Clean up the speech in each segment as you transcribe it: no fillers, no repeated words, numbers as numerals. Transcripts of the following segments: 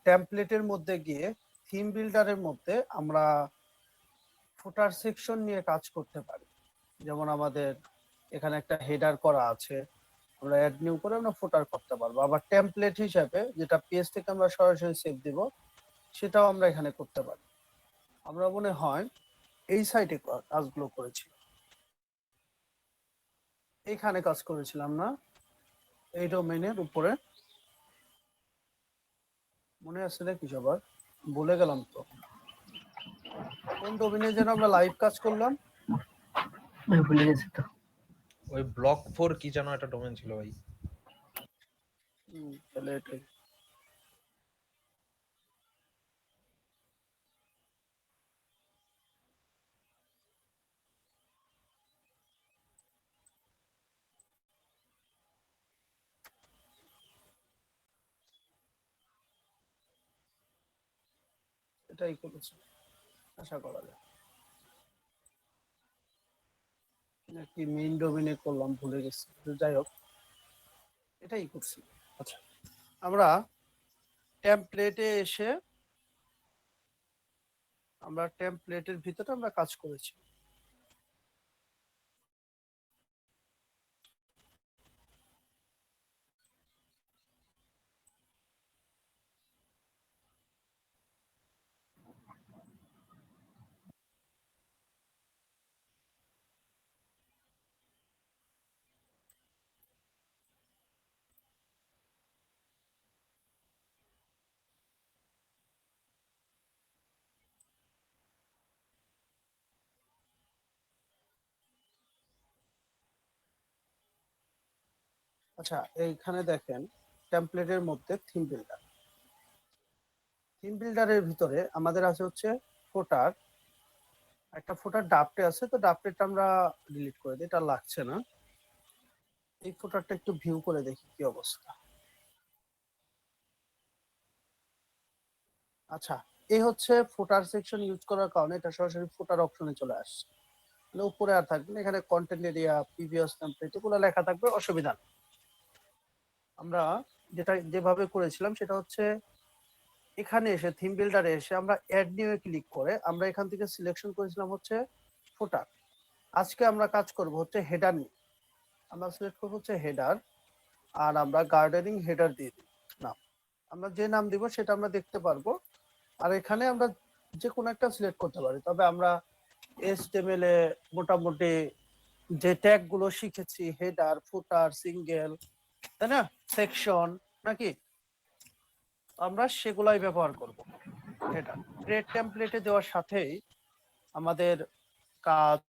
টেমপ্লেটের মধ্যে গিয়ে থিম বিল্ডারের মধ্যে আমরা ফুটার সেকশন নিয়ে কাজ করতে পারি। যেমন আমাদের এখানে একটা হেডার করা আছে, আমরা অ্যাড নিউ করে আমরা ফুটার করতে পারবো। আবার টেমপ্লেট হিসাবে যেটা পেজ থেকে আমরা সরাসরি সেভ দিব, সেটাও আমরা এখানে করতে পারি। আমরা মনে হয় এই সাইটে কাজগুলো করেছি, এইখানে কাজ করেছিলাম না, এই ডোমেইনের উপরে মনে আছে নাকি সবার? ভুলে গেলাম তো কোন ডোমেইনে যেন আমরা লাইভ কাজ করলাম, ভুলে গেছি তো। ওই ব্লক 4 কি যেন একটা ডোমেন ছিল ভাই। তাহলে এটাই। এটাই করেছি আশা করা যায়, নাকি মেইন ডোমেইনে করলাম ভুলে গেছি, যাই হোক এটাই করছি। আচ্ছা, আমরা টেমপ্লেটে এসে আমরা টেমপ্লেটের ভিতরে আমরা কাজ করেছি। আচ্ছা, এইখানে দেখেন টেমপ্লেটের মধ্যে থিম বিল্ডার, থিম বিল্ডারের ভিতরে আমাদের আছে হচ্ছে ফোটার, একটা ফোটার ডাফটে আছে, তো ডাফটেটা আমরা ডিলিট করে দিই, এটা লাগছে না। এই ফোটারটা একটু ভিউ করে দেখি কি অবস্থা। আচ্ছা, এই হচ্ছে ফোটার সেকশন ইউজ করার কারণে এটা সরাসরি ফোটার অপশনে চলে আসছে, মানে উপরে আর থাকবে না, এখানে কন্টেন্ট এরিয়া, প্রিভিয়াস টেমপ্লেট এগুলো লেখা থাকবে, অসুবিধা নেই। আমরা যেভাবে করেছিলাম সেটা হচ্ছে এখানে এসে থিম বিল্ডারে এসে আমরা অ্যাড নিউ এ ক্লিক করে আমরা এখান থেকে সিলেকশন করেছিলাম হচ্ছে ফুটার। আজকে আমরা কাজ করব হচ্ছে হেডার নিয়ে, আমরা সিলেক্ট করব হচ্ছে হেডার, আর আমরা গার্ডেনিং হেডার দিয়ে দিই নাম, আমরা যে নাম দিব সেটা আমরা দেখতে পারবো। আর এখানে আমরা যে কোনো একটা সিলেক্ট করতে পারি, তবে আমরা HTML এ মোটামুটি যে ট্যাগ গুলো শিখেছি, হেডার, ফুটার, সিঙ্গেল, তাই না, সেকশন, নাকি আমরা সেগুলাই ব্যবহার করব। হেডার ক্রিয়েট টেমপ্লেটে দেওয়ার সাথেই আমাদের কাজ,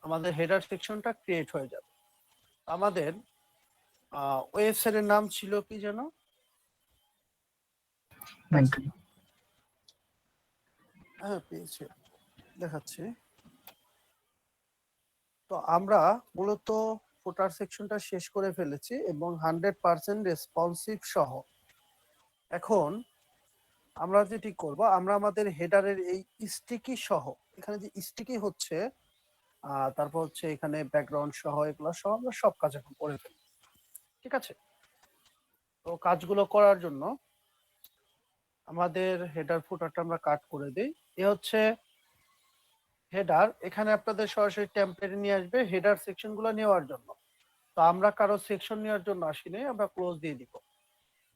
আমাদের হেডার সেকশনটা ক্রিয়েট হয়ে যাবে। আমাদের ওয়েবসাইটের নাম ছিল কি যেন, হ্যাঁ পেয়েছি, দেখাচ্ছি। তো আমরা মূলত ফুটার সেকশনটা শেষ করে ফেলেছি এবং 100% রেসপন্সিভ সহ। এখন আমরা যেটি করব, আমরা আমাদের হেডারের এই স্টিকি সহ, এখানে যে স্টিকি হচ্ছে তারপর হচ্ছে এখানে ব্যাকগ্রাউন্ড সহ, এগুলো সহ আমরা সব কাজ এখন করে ফেলি, ঠিক আছে? তো কাজগুলো করার জন্য আমাদের হেডার ফুটারটা আমরা কাট করে দিই। এ হচ্ছে হেডার, এখানে আপনাদের সরাসরি টেমপ্লেটে নিয়ে আসবে হেডার সেকশনগুলো নেওয়ার জন্য। তো আমরা কারো সেকশন নেওয়ার জন্য আসিনি, আমরা ক্লোজ দিয়ে দিব।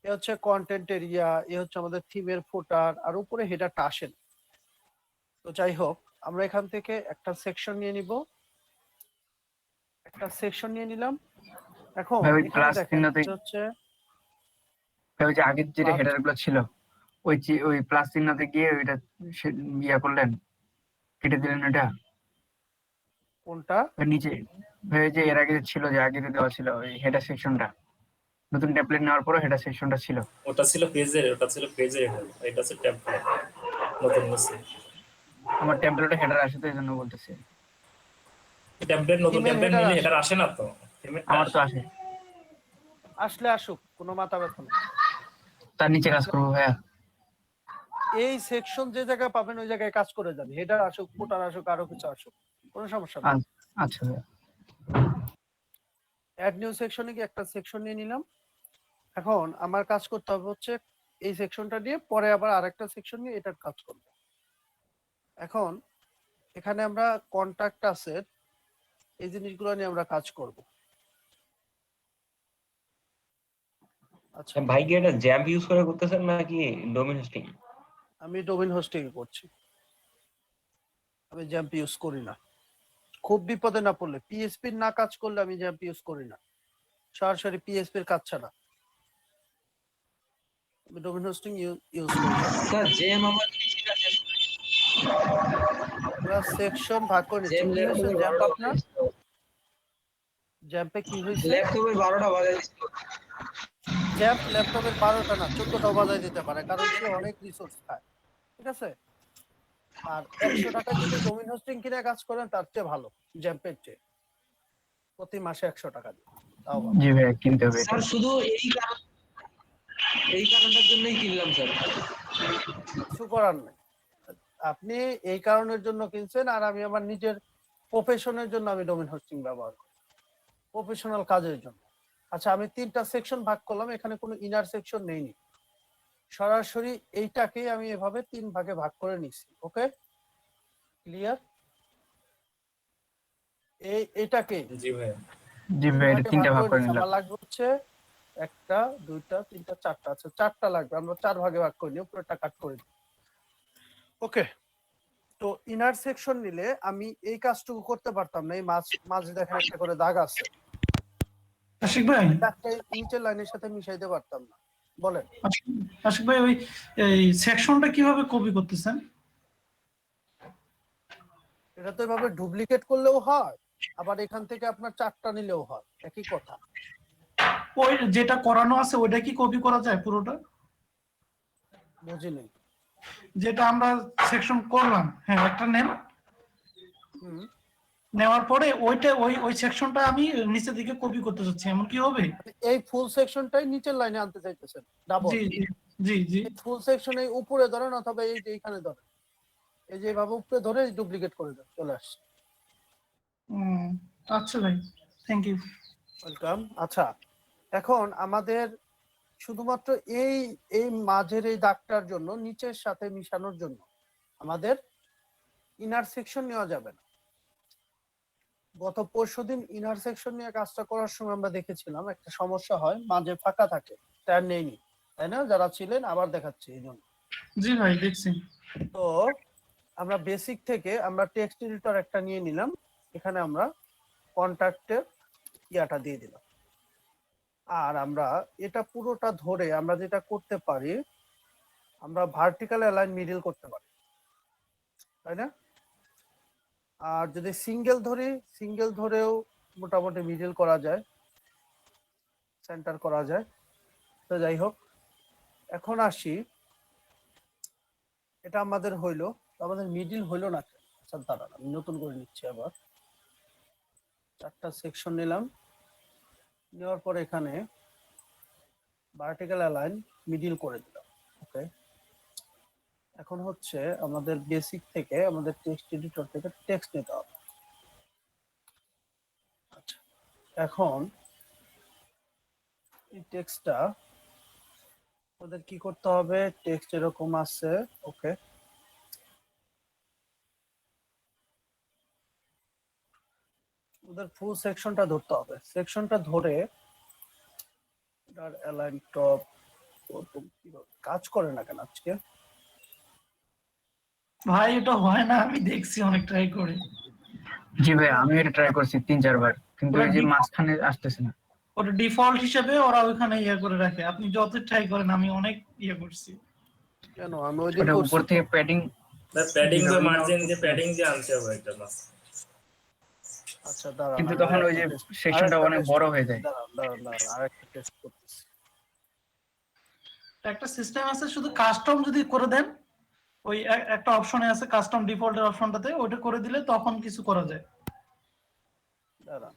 এ হচ্ছে কন্টেন্ট এরিয়া, এ হচ্ছে আমাদের থিমের ফুটার, আর উপরে হেডারটা আসেন। তো যাই হোক, আমরা এখান থেকে একটা সেকশন নিয়ে নিব, একটা সেকশন নিয়ে নিলাম। এখন এখানে দেখেন হচ্ছে ওই যে আগের যেটা হেডার গুলো ছিল, ওই প্লাস চিহ্নতে গিয়ে ওইটা ইয়া করলেন, কেটে দিলেন ওটা কোনটা নিচে, ওই যে এর আগে ছিল, যে আগে দেওয়া ছিল ওই হেডার সেকশনটা, নতুন টেমপ্লেট নেওয়ার পরে হেডার সেকশনটা ছিল, ওটা ছিল পেজের, এটা হচ্ছে টেমপ্লেট নতুন নিচে। আমার টেমপ্লেটে হেডার আসে তো এই জন্য বলতেছি। টেমপ্লেট নতুন টেমপ্লেট নিলে হেডার আসে না তো, আমার তো আসে। আসলে আসুক, কোনো মাথা ব্যথা নেই, তার নিচে কাজ করবো ভাইয়া। এই সেকশন যে জায়গায় পাবেন ওই জায়গায় কাজ করে যান, হেডার আসুক, ফুটার আসুক, আরো কিছু আসুক, কোনো সমস্যা নেই। আচ্ছা ভাইয়া, অ্যাড নিউ সেকশনে কি একটা সেকশন নিয়ে নিলাম, এখন আমার কাজ করতে হবে হচ্ছে এই সেকশনটা নিয়ে, পরে আবার আরেকটা সেকশন নিয়ে এটার কাজ করব। এখন এখানে আমরা কন্টাক্ট অ্যাসেট এই জিনিসগুলো নিয়ে আমরা কাজ করব। আচ্ছা, ভাই কি এটা জ্যাম্প ইউজ করে করতেছেন নাকি ডোমেন হোস্টিং? আমি ডোমেন হোস্টিং করছি, আমি জ্যাম্প ইউজ করি না। খুব বিপদে না পড়লে, পিএসপি না কাজ করলে আমি জ্যাম্প ইউজ করি না, সরাসরি পিএসপির কাজ ছাড়া আমি ডোমেন হোস্টিং ইউজ করি। স্যার জেম আমার আমরা সেকশন ভাগ করে নিচ্ছি। জেম কি হয়েছে ল্যাপটপে জ্যাম্প 12টা আপনার? জ্যাম্পে কি হয়েছে? ল্যাপটপে 12টা বাজে দিছিল। জ্যাম্প ল্যাপটপের 12টা না 14টা বাজায় দিতে পারে, কারণ সে অনেক রিসোর্স খায়। ঠিক আছে, আর 100 টাকা যদি ডোমেন হোস্টিং কিনে কাজ করেন তার চেয়ে ভালো জ্যাম্পের চেয়ে, প্রতি মাসে 100 টাকা দিয়ে, তাও ভালো। জি ভাইয়া কিনতে হবে এটা। স্যার শুধু এই কারণটার জন্যই কিনলাম স্যার। কিছু করার নেই, আপনি এই কারণের জন্য কিনছেন, আর আমি আমার নিজের প্রফেশনের জন্য আমি ডোমেন হোস্টিং ব্যবহার করি, প্রফেশনাল কাজের জন্য। আচ্ছা, আমি 3টা সেকশন ভাগ করলাম, এখানে কোনো ইনার সেকশন নেইনি, সরাসরি এইটাকে আমি এভাবে 3 ভাগে ভাগ করে নিছি। ওকে, ক্লিয়ার? এটাকে জি ভাইয়া। জি 3 ভাই এটা ভাগে তিনটা ভাগ করে নিছি। নিলাম। আমার লাগবে হচ্ছে 1টা 2টা 3টা 4টা, আচ্ছা 4টা লাগবে, আমরা 4 ভাগে ভাগ করে নিই, পুরোটা কাট করে দিই। ওকে, তো ইনার সেকশন নিলে আমি এই কাজটুকু করতে পারতাম না, এই মাঝে দেখেন একটা করে দাগ আছে, আশিক ভাই, দাগটা নিচের লাইনের সাথে মিশাইতে পারতাম না। বলেন। আশিক ভাই ওই এই সেকশনটা কিভাবে কপি করতেছেন? এটা তো এভাবে ডুপ্লিকেট করলেও হয়, আবার এখান থেকে আপনার 4টা নিলেও হয়, একই কথা। ওই যেটা করানো আছে ওইটা কি কপি করা যায় পুরোটা? বুঝিনি। যেটা আমরা সেকশন করলাম, হ্যাঁ একটা নেন, হুম, নেওয়ার পরে ওইটা ওই সেকশনটা আমি নিচের দিকে কপি করতে চাচ্ছি, এমন কি হবে? এই ফুল সেকশনটাই নিচের লাইনে আনতে চাইতেছেন, ডাবল। জি জি জি জি। এই ফুল সেকশন এই উপরে ধরেন, অথবা এই যে এখানে ধরেন, এই যে এভাবে উপরে ধরে ডুপ্লিকেট করে দেন, চলে আসছে। আচ্ছা ভাই, থ্যাংক ইউ। ওয়েলকাম। আচ্ছা, এখন আমাদের শুধুমাত্র এই এই মাঝের এই দাগটার জন্য, নিচের সাথে মিশানোর জন্য আমাদের ইনার সেকশন নেওয়া যাবে না। গত পরশুদিন ইনার সেকশন নিয়ে কাজটা করার সময় আমরা দেখেছিলাম একটা সমস্যা হয়, মাঝে ফাঁকা থাকে, তার নেইনি, তাই না? যারা ছিলেন আবার দেখাচ্ছি এই জন্য। জি ভাই দেখছি। তো আমরা বেসিক থেকে আমরা টেক্সট এডিটর একটা নিয়ে নিলাম, এখানে আমরা কন্ট্যাক্টের ইয়াটা দিয়ে দিলাম, আর আমরা এটা পুরোটা ধরে আমরা যেটা করতে পারি, আমরা ভার্টিক্যাল অ্যালাইন মিডল করতে পারি, তাই না? আর যদি সিঙ্গেল ধরি, সিঙ্গেল ধরেও মোটামুটি মিডল করা যায়, সেন্টার করা যায়। তো যাই হোক, এখন আসি, এটা আমাদের হইলো, আমাদের মিডল হইলো না। আচ্ছা দাঁড়ান, আমি নতুন করে নিচ্ছি আবার। 4টা সেকশন নিলাম, নেওয়ার পরে এখানে ভার্টিক্যাল অ্যালাইন মিডল করে দিলাম। ওকে, এখন হচ্ছে আমাদের বেসিক থেকে, আমাদের টেক্সট এডিটর থেকে টেক্সট নিতে হবে। আচ্ছা, এখন এই টেক্সটটা ওদের কি করতে হবে, টেক্সট এরকম আছে। ওকে, ওদের ফুল সেকশনটা ধরতে হবে, সেকশনটা ধরে এটার অ্যালাইন টপ কাজ করে না কেন আজকে? ভাই এটা হয় না, আমি দেখছি অনেক ট্রাই করে। জি ভাই আমি এটা ট্রাই করছি 3-4 বার, কিন্তু এই যে মাঝখানে আসতেছে না। ওটা ডিফল্ট হিসেবে ওরা ওইখানে ইয়ে করে রাখে, আপনি যত ট্রাই করেন, আমি অনেক ইয়ে করছি। কেন? আমি ওই দিন ওটা করছি উপর তো। থেকে প্যাডিং প্যাডিং দিয়ে মার্জিন দিয়ে প্যাডিং দিয়ে আনতে হবে এটা বাস। আচ্ছা দাঁড়ান, কিন্তু আমি তখন ওই যে সেকশনটা অনেক বড় হয়ে যায়। দাঁড়ান আরেকটা টেস্ট করতেছি। একটা সিস্টেম আছে, শুধু কাস্টম যদি করে দেন, ওই একটা অপশনে আছে কাস্টম ডিফল্টের অপশনটাতে, ওইটা করে দিলে তখন কিছু করা যায়। দাঁড়ান,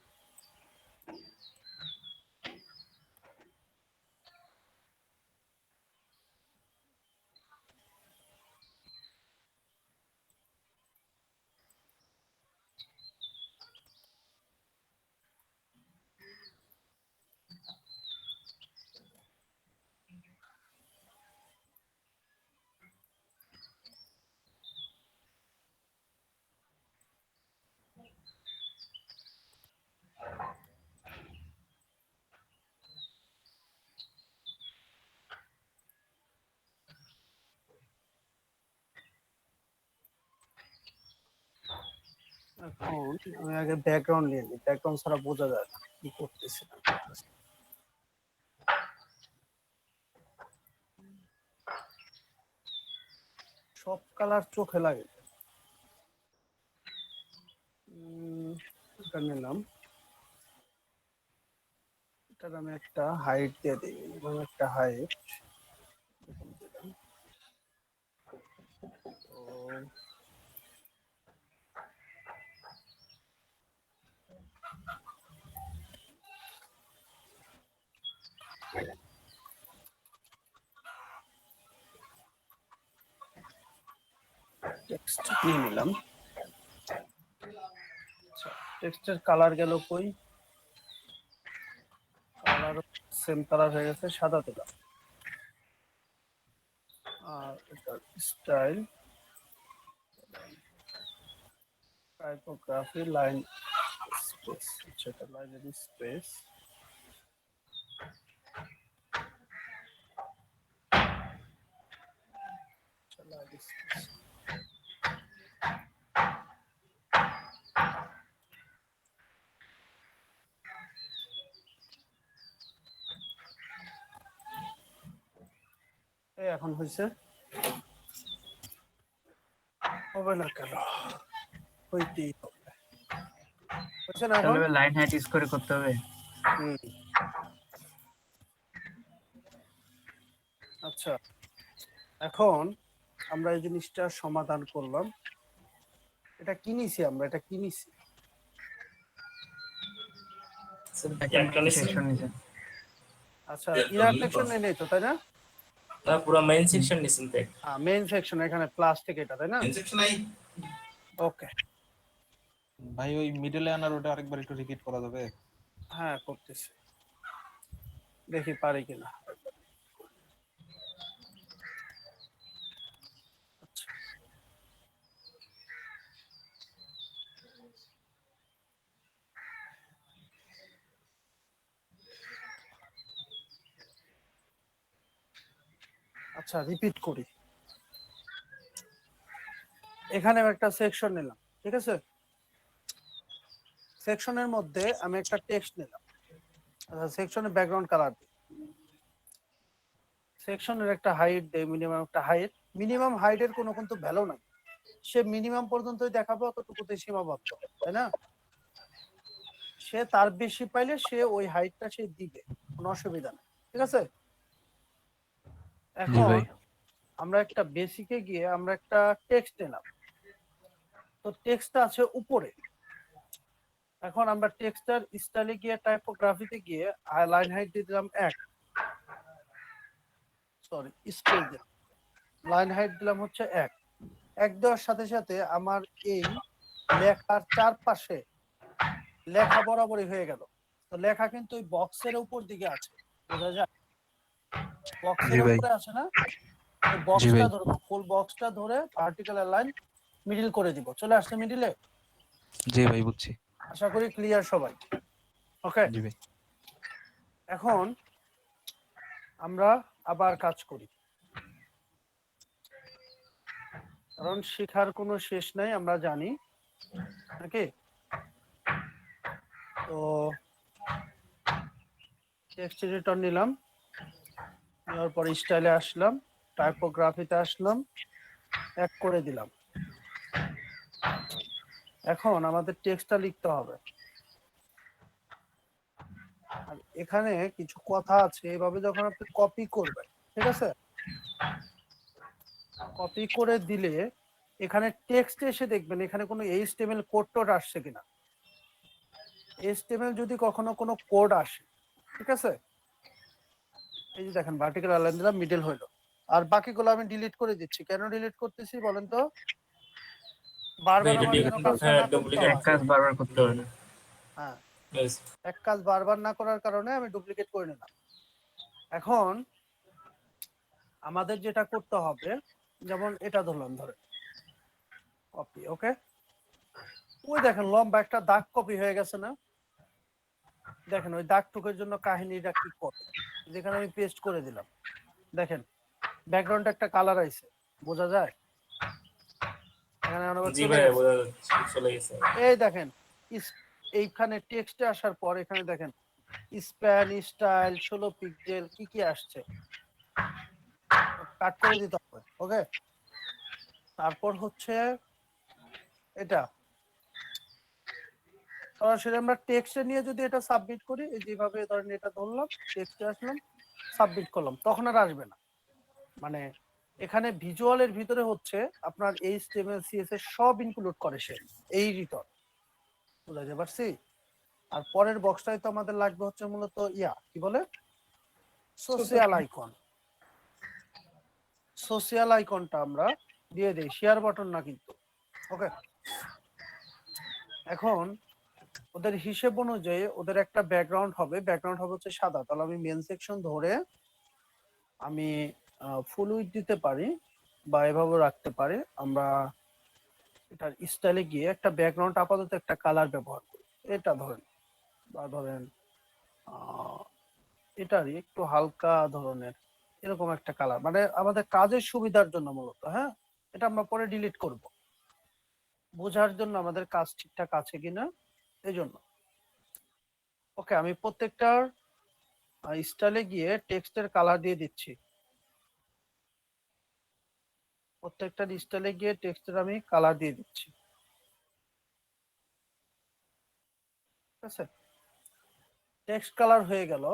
এখন আমি আগে ব্যাকগ্রাউন্ড নিয়ে নিই, ব্যাকগ্রাউন্ড ছাড়া বোঝা যায় না কি করতেছি না করতেছি। সব কালার চোখে লাগে। এটা নিলাম, এটার আমি একটা হাইট দিয়ে দিই এবং একটা হাইট দিলাম। তো টেক্সট নিয়ে নিলাম। টেক্সটের কালার গেল কই? কালার সেম কালার হয়ে গেছে, সাদা দিলাম। আর এটা স্টাইল, টাইপোগ্রাফি, লাইন স্পেস, এটা লাইনের স্পেস। এখন হয়েছে, হবে না কেন? হইতেই হবে। হয়েছে না এখন? তাহলে লাইন হাইট ইউজ করে করতে হবে। হুম। আচ্ছা, এখন আমরা এই জিনিসটা সমাধান করলাম। এটা কি নিছি আমরা? এটা কি নিছি? একটা নিছি। সেকশন নিচে আচ্ছা, ইনার সেকশন নেই তো, তাই না? না, পুরো মেইন সেকশন নিছেন তো। মেইন সেকশন এখানে প্লাস থেকে এটা, তাই না? সেকশন নাই। ওকে, ভাই ওই মিডলে আনার ওটা আরেকবার একটু রিপিট করা যাবে? হ্যাঁ করতেছি, দেখি পারি কিনা। আচ্ছা, আচ্ছা রিপিট করি। এখানে আমি একটা সেকশন নিলাম, ঠিক আছে? সেকশনের মধ্যে আমি একটা টেক্সট নিলাম। আচ্ছা, সেকশনের ব্যাকগ্রাউন্ড কালার দিই, সেকশনের একটা হাইট দেই, মিনিমাম একটা হাইট। মিনিমাম হাইটের কোনো কিন্তু ভ্যালু নাই, সে মিনিমাম পর্যন্তই দেখাবো, অতটুকুতে সীমাবদ্ধ, তাই না? সে তার বেশি পাইলে সে ওই হাইটটা সে দিবে, কোনো অসুবিধা নেই, ঠিক আছে? এখন আমরা একটা বেসিকে গিয়ে আমরা একটা টেক্সট নিলাম, তো টেক্সটটা আছে উপরে। এখন আমরা টেক্সটার স্টাইলে গিয়ে টাইপোগ্রাফিতে গিয়ে লাইন হাইট দিয়ে দিলাম 1, সরি স্কেল দিলাম, লাইন হাইট দিলাম হচ্ছে 1 দেওয়ার সাথে সাথে আমার এই লেখার চারপাশে লেখা বরাবরই হয়ে গেল। তো লেখা কিন্তু ওই বক্সের উপর দিকে আছে, বোঝা যায়? বক্সের উপরে আছে না? ওই বক্সটা ধরবো, ফুল বক্সটা ধরে ভার্টিক্যাল লাইন মিডল করে দিব। চলে আসছে মিডলে? জি ভাই বুঝছি। আশা করি ক্লিয়ার সবাই। ওকে, জি ভাই। এখন আমরা আবার কাজ করি, কারণ শেখার কোনো শেষ নাই, আমরা জানি নাকি? তো টেক্সট এডিটর নিলাম, নেওয়ার পর স্টাইলে আসলাম, টাইপোগ্রাফিতে আসলাম, 1 করে দিলাম। এখন আমাদের টেক্সটটা লিখতে হবে, আর এখানে কিছু কথা আছে। এভাবে যখন আপনি কপি করবেন, ঠিক আছে, কপি করে দিলে এখানে টেক্সটে এসে দেখবেন এখানে কোনো এইচটিএমএল কোড টোড আসছে কিনা। এইচটিএমএল যদি কখনো কোনো কোড আসে, ঠিক আছে, এই যে দেখেন ভার্টিক্যাল লাইন দিলাম, মিডল হইলো। আর বাকিগুলো আমি ডিলিট করে দিচ্ছি। কেন ডিলিট করতেছি বলেন তো? বারবার আমার যেন কাজটা না করতে হয়। এক কাজ বারবার করতে হবে না। হ্যাঁ, এক কাজ বারবার না করার কারণে আমি ডুপ্লিকেট করে নিলাম। এখন আমাদের যেটা করতে হবে, যেমন এটা ধরলাম, ধরে কপি, ওকে। ওই দেখেন লম্বা একটা দাগ কপি হয়ে গেছে না? দেখেন ওই দাগটুকুর জন্য কাহিনীটা কি করে, যেখানে আমি পেস্ট করে দিলাম, দেখেন ব্যাকগ্রাউন্ডে একটা কালার আইছে, বোঝা যায়? এখানে আবার জি চলে ভাই গেছে। বোঝা যাচ্ছে চলে গেছে। এই দেখেন এইখানে টেক্সটে আসার পর এখানে দেখেন স্প্যান, স্টাইল, 16 পিক্সেল কি কি আসছে, কাট করে দিতে হবে। ওকে, তারপর হচ্ছে এটা সরাসরি আমরা টেক্সটে নিয়ে যদি এটা সাবমিট করি, এই যেভাবে ধরেন এটা ধরলাম, টেক্সটে আসলাম, সাবমিট করলাম, তখন আর আসবে না। মানে এখানে ভিজুয়ালের ভিতরে হচ্ছে আপনার HTML CSS সব ইনক্লুড করে সে এই রিটার্ন, বুঝাতে পারছি? আর পরের বক্সটাই তো আমাদের লাগবে হচ্ছে মূলত কি বলে, সোশ্যাল আইকন। সোশ্যাল আইকনটা আমরা দিয়ে দেই, শেয়ার বাটন না কিন্তু। ওকে, এখন ওদের হিসেব অনুযায়ী ওদের একটা ব্যাকগ্রাউন্ড হবে, ব্যাকগ্রাউন্ড হবে হচ্ছে সাদা। তাহলে আমি মেন সেকশন ধরে আমি ফুল উইডথ দিতে পারি বা এভাবে রাখতে পারি। আমরা এটার স্টাইলে গিয়ে একটা ব্যাকগ্রাউন্ড আপাতত একটা কালার ব্যবহার করি, এটা ধরেন, বা ধরেন এটারই একটু হালকা ধরনের এরকম একটা কালার, মানে আমাদের কাজের সুবিধার জন্য মূলত। হ্যাঁ, এটা আমরা পরে ডিলিট করব, বোঝার জন্য আমাদের কাজ ঠিকঠাক আছে কিনা এই জন্য। ওকে, আমি প্রত্যেকটার স্টাইলে গিয়ে টেক্সটের কালার দিয়ে দিচ্ছি। প্রত্যেকটার স্টাইলে গিয়ে টেক্সটের আমি কালার দিয়ে দিচ্ছি। ঠিক আছে, টেক্সট কালার হয়ে গেল।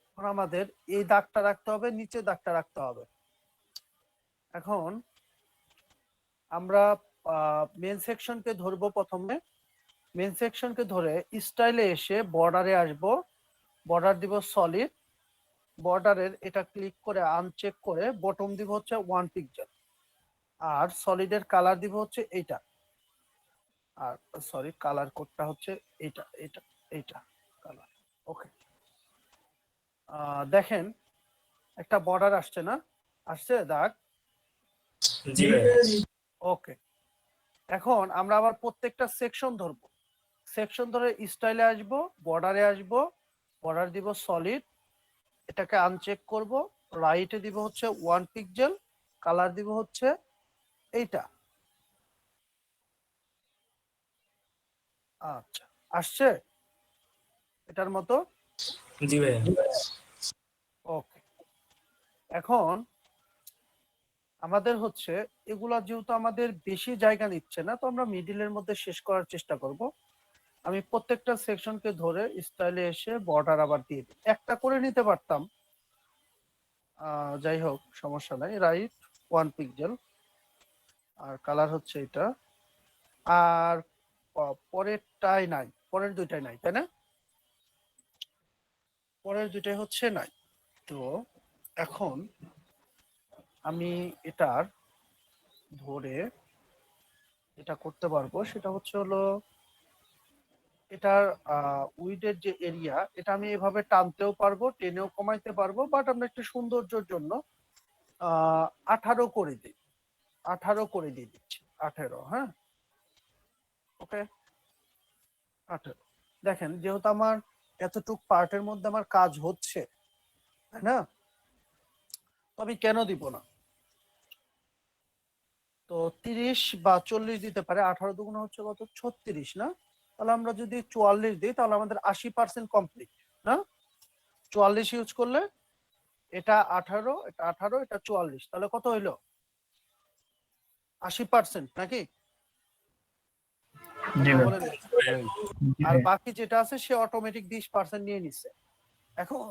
এখন আমাদের এই দাগটা রাখতে হবে, নিচে দাগটা রাখতে হবে। এখন আমরা মেন সেকশনকে ধরবো প্রথমে। মেন সেকশনকে ধরে স্টাইলে এসে বর্ডারে আসব, বর্ডার দিব সলিড, বর্ডারের এটা ক্লিক করে আনচেক করে বটম দিব হচ্ছে 1 পিক্সেল, আর সলিডের কালার দিব হচ্ছে এইটা, আর সরি কালার কোডটা হচ্ছে এইটা এইটা এইটা কালার। ওকে, দেখেন একটা বর্ডার আসছে না, আসছে দাগ। জি ভাই। ওকে, এখন আমরা আবার প্রত্যেকটা সেকশন ধরবো, সেকশন ধরে স্টাইলে আসব, বর্ডারে আসব, বর্ডার দিব সলিড, এটাকে আনচেক করব, রাইটে দিব হচ্ছে 1 পিক্সেল, কালার দিব হচ্ছে এইটা। আচ্ছা, আসছে এটার মতো। জি ভাই। ওকে, এখন আমাদের হচ্ছে এগুলা যেহেতু আমাদের বেশি জায়গা নিচ্ছে না, তো আমরা মিডিলের মধ্যে শেষ করার চেষ্টা করব। আমি প্রত্যেকটা সেকশনকে ধরে স্টাইলে এসে বর্ডার আবার দিয়ে দিই, একটা করে নিতে পারতাম, যাই হোক সমস্যা নাই। রাইট 1 পিক্সেল, আর কালার হচ্ছে এটা, আর পরেরটাই নাই, পরের দুইটাই নাই, তাই না? পরের দুইটাই হচ্ছে নাই। তো এখন আমি এটার ধরে এটা করতে পারবো, সেটা হচ্ছে হলো এটার উইডের যে এরিয়া, এটা আমি এভাবে টানতেও পারবো, টেনেও কমাইতে পারবো, বাট আমরা একটু সৌন্দর্যের জন্য 18 করে দিই, 18 করে দিয়ে দিচ্ছি, 18। হ্যাঁ, ওকে, 18। দেখেন যেহেতু আমার এতটুক পার্টের মধ্যে আমার কাজ হচ্ছে, তাই না, তো আমি কেন দিব না? তো 30 বা 40 দিতে পারে, 18 দুগুণ হচ্ছে কত, 36 না? তাহলে আমরা যদি 44 দিই তাহলে আমাদের 80% কমপ্লিট না? 44 ইউজ করলে এটা 18, এটা 18, এটা 44, তাহলে কত হইলো? 80% নাকি? জি কথা ভাই। বলেন। জি আর ভাই। বাকি যেটা আছে সে অটোমেটিক 20% নিয়ে নিচ্ছে। এখন